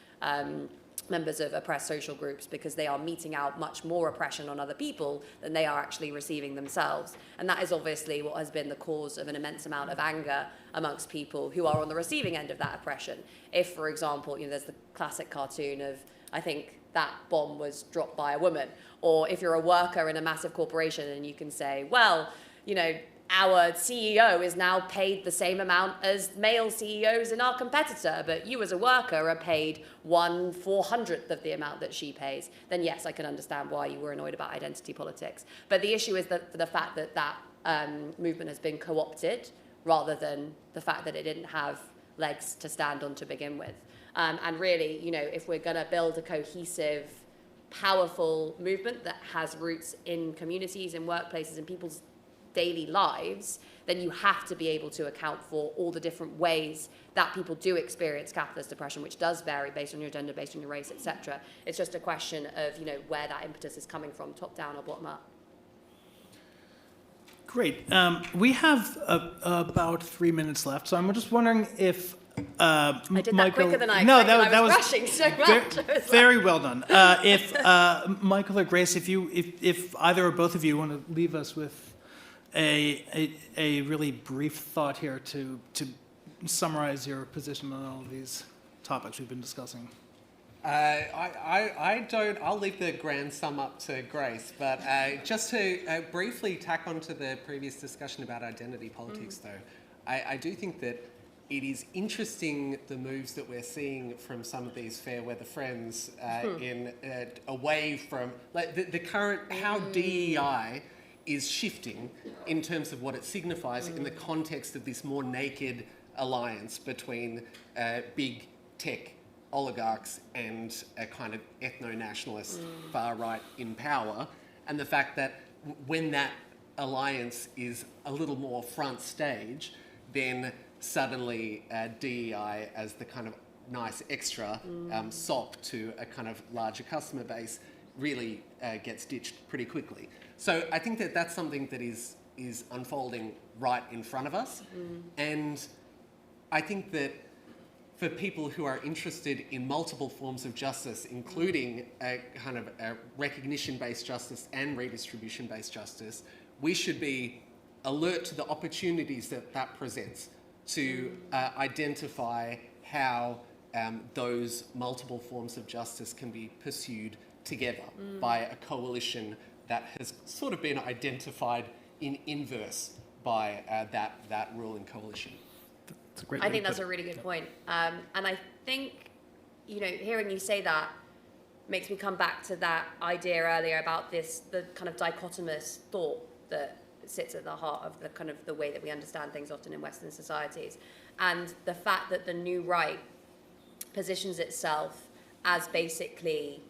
members of oppressed social groups, because they are meting out much more oppression on other people than they are actually receiving themselves. And that is obviously what has been the cause of an immense amount of anger amongst people who are on the receiving end of that oppression. If, for example, there's the classic cartoon of, I think, that bomb was dropped by a woman. Or if you're a worker in a massive corporation and you can say, well, you know, our CEO is now paid the same amount as male CEOs in our competitor, but you as a worker are paid 1/400th of the amount that she pays, then yes, I can understand why you were annoyed about identity politics. But the issue is that the fact that that movement has been co-opted rather than the fact that it didn't have legs to stand on to begin with. And really, you know, if we're going to build a cohesive, powerful movement that has roots in communities, in workplaces, in people's daily lives, then you have to be able to account for all the different ways that people do experience capitalist oppression, which does vary based on your gender, based on your race, etc. It's just a question of, you know, where that impetus is coming from, top down or bottom up. Great. We have about 3 minutes left, so I'm just wondering if I did that quicker than I expected. No, I was rushing so much. Very well done. If Michael or Grace, if either or both of you want to leave us with a really brief thought here to summarize your position on all of these topics we've been discussing. I don't, I'll leave the grand sum up to Grace, but just to briefly tack on to the previous discussion about identity politics though, I do think that it is interesting the moves that we're seeing from some of these fair weather friends away from like the current, how DEI is shifting in terms of what it signifies in the context of this more naked alliance between big tech oligarchs and a kind of ethno-nationalist far right in power, and the fact that when that alliance is a little more front stage, then suddenly DEI as the kind of nice extra sop to a kind of larger customer base really gets ditched pretty quickly. So I think that that's something that is unfolding right in front of us, and I think that for people who are interested in multiple forms of justice, including a kind of a recognition-based justice and redistribution-based justice, we should be alert to the opportunities that that presents to identify how those multiple forms of justice can be pursued together by a coalition that has sort of been identified in inverse by that ruling coalition. I think that's a really good point. And I think, you know, hearing you say that makes me come back to that idea earlier about the kind of dichotomous thought that sits at the heart of the kind of the way that we understand things often in Western societies. And the fact that the new right positions itself as basically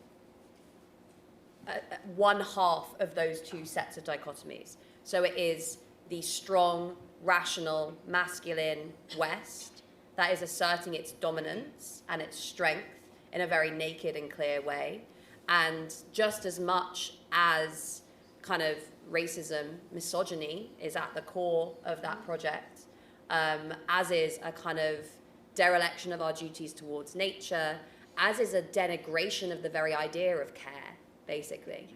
one half of those two sets of dichotomies. So it is the strong, rational, masculine West that is asserting its dominance and its strength in a very naked and clear way. And just as much as kind of racism, misogyny is at the core of that project, as is a kind of dereliction of our duties towards nature, as is a denigration of the very idea of care, basically,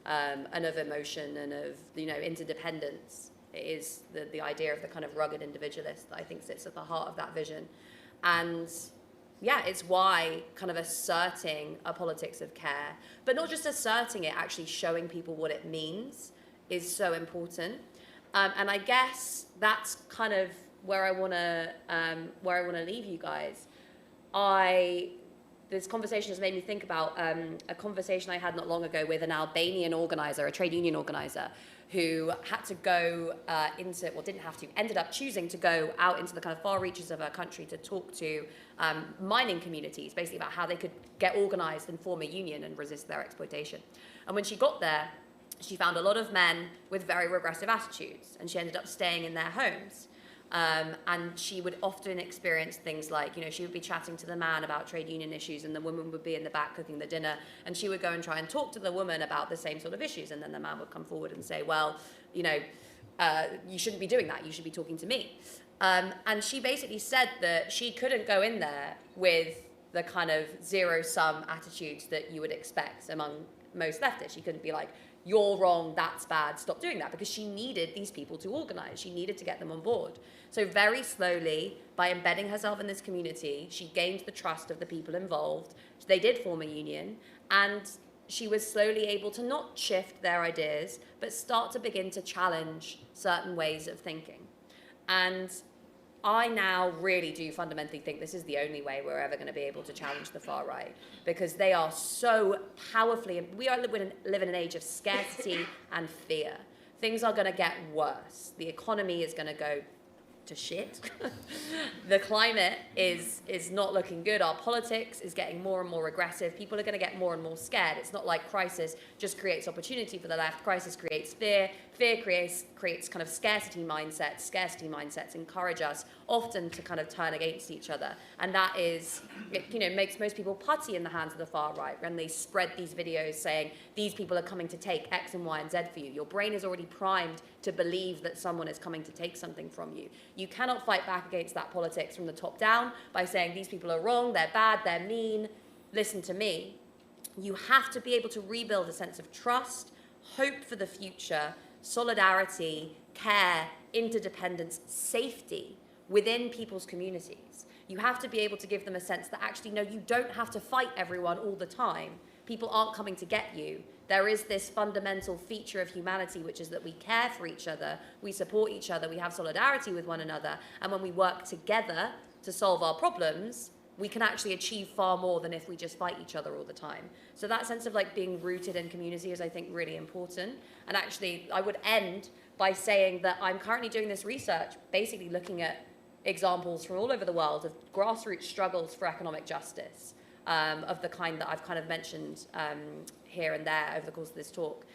and of emotion and of, you know, interdependence. It is the idea of the kind of rugged individualist that I think sits at the heart of that vision. And yeah, it's why kind of asserting a politics of care, but not just asserting it, actually showing people what it means is so important. And I guess that's kind of where I want to leave you guys. This conversation has made me think about a conversation I had not long ago with an Albanian organizer, a trade union organizer, who had to go ended up choosing to go out into the kind of far reaches of our country to talk to mining communities, basically about how they could get organized and form a union and resist their exploitation. And when she got there, she found a lot of men with very regressive attitudes, and she ended up staying in their homes. And she would often experience things like, you know, she would be chatting to the man about trade union issues, and the woman would be in the back cooking the dinner, and she would go and try and talk to the woman about the same sort of issues, and then the man would come forward and say, well, you know, you shouldn't be doing that, you should be talking to me. And she basically said that she couldn't go in there with the kind of zero-sum attitudes that you would expect among most leftists. She couldn't be like, you're wrong, that's bad, stop doing that, because she needed these people to organize. She needed to get them on board. So very slowly, by embedding herself in this community, she gained the trust of the people involved. They did form a union, And she was slowly able to not shift their ideas, but start to begin to challenge certain ways of thinking. And I now really do fundamentally think this is the only way we're ever going to be able to challenge the far right, because they are so powerfully, we are live in an age of scarcity and fear. Things are going to get worse. The economy is going to go to shit. The climate is not looking good. Our politics is getting more and more aggressive. People are going to get more and more scared. It's not like crisis just creates opportunity for the left. Crisis creates fear. Fear creates kind of scarcity mindsets. Scarcity mindsets encourage us often to kind of turn against each other. And that is, makes most people putty in the hands of the far right when they spread these videos saying, these people are coming to take X and Y and Z for you. Your brain is already primed to believe that someone is coming to take something from you. You cannot fight back against that politics from the top down by saying these people are wrong, they're bad, they're mean, listen to me. You have to be able to rebuild a sense of trust, hope for the future, solidarity, care, interdependence, safety within people's communities. You have to be able to give them a sense that actually, no, you don't have to fight everyone all the time. People aren't coming to get you. There is this fundamental feature of humanity, which is that we care for each other, we support each other, we have solidarity with one another, and when we work together to solve our problems, we can actually achieve far more than if we just fight each other all the time. So that sense of like being rooted in community is, I think, really important. And actually, I would end by saying that I'm currently doing this research, basically looking at examples from all over the world of grassroots struggles for economic justice, of the kind that I've kind of mentioned here and there over the course of this talk.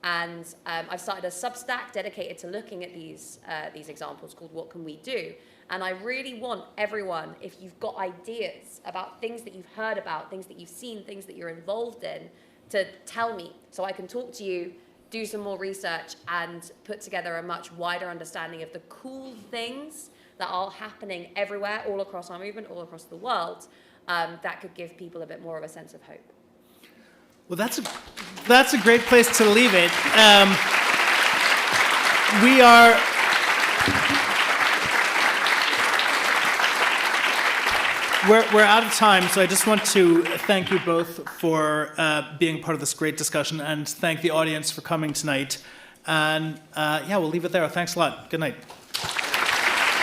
And I've started a Substack dedicated to looking at these examples called What Can We Do? And I really want everyone, if you've got ideas about things that you've heard about, things that you've seen, things that you're involved in, to tell me so I can talk to you, do some more research, and put together a much wider understanding of the cool things that are happening everywhere, all across our movement, all across the world, that could give people a bit more of a sense of hope. Well, that's a great place to leave it. We're out of time, so I just want to thank you both for being part of this great discussion, and thank the audience for coming tonight. And we'll leave it there. Thanks a lot. Good night.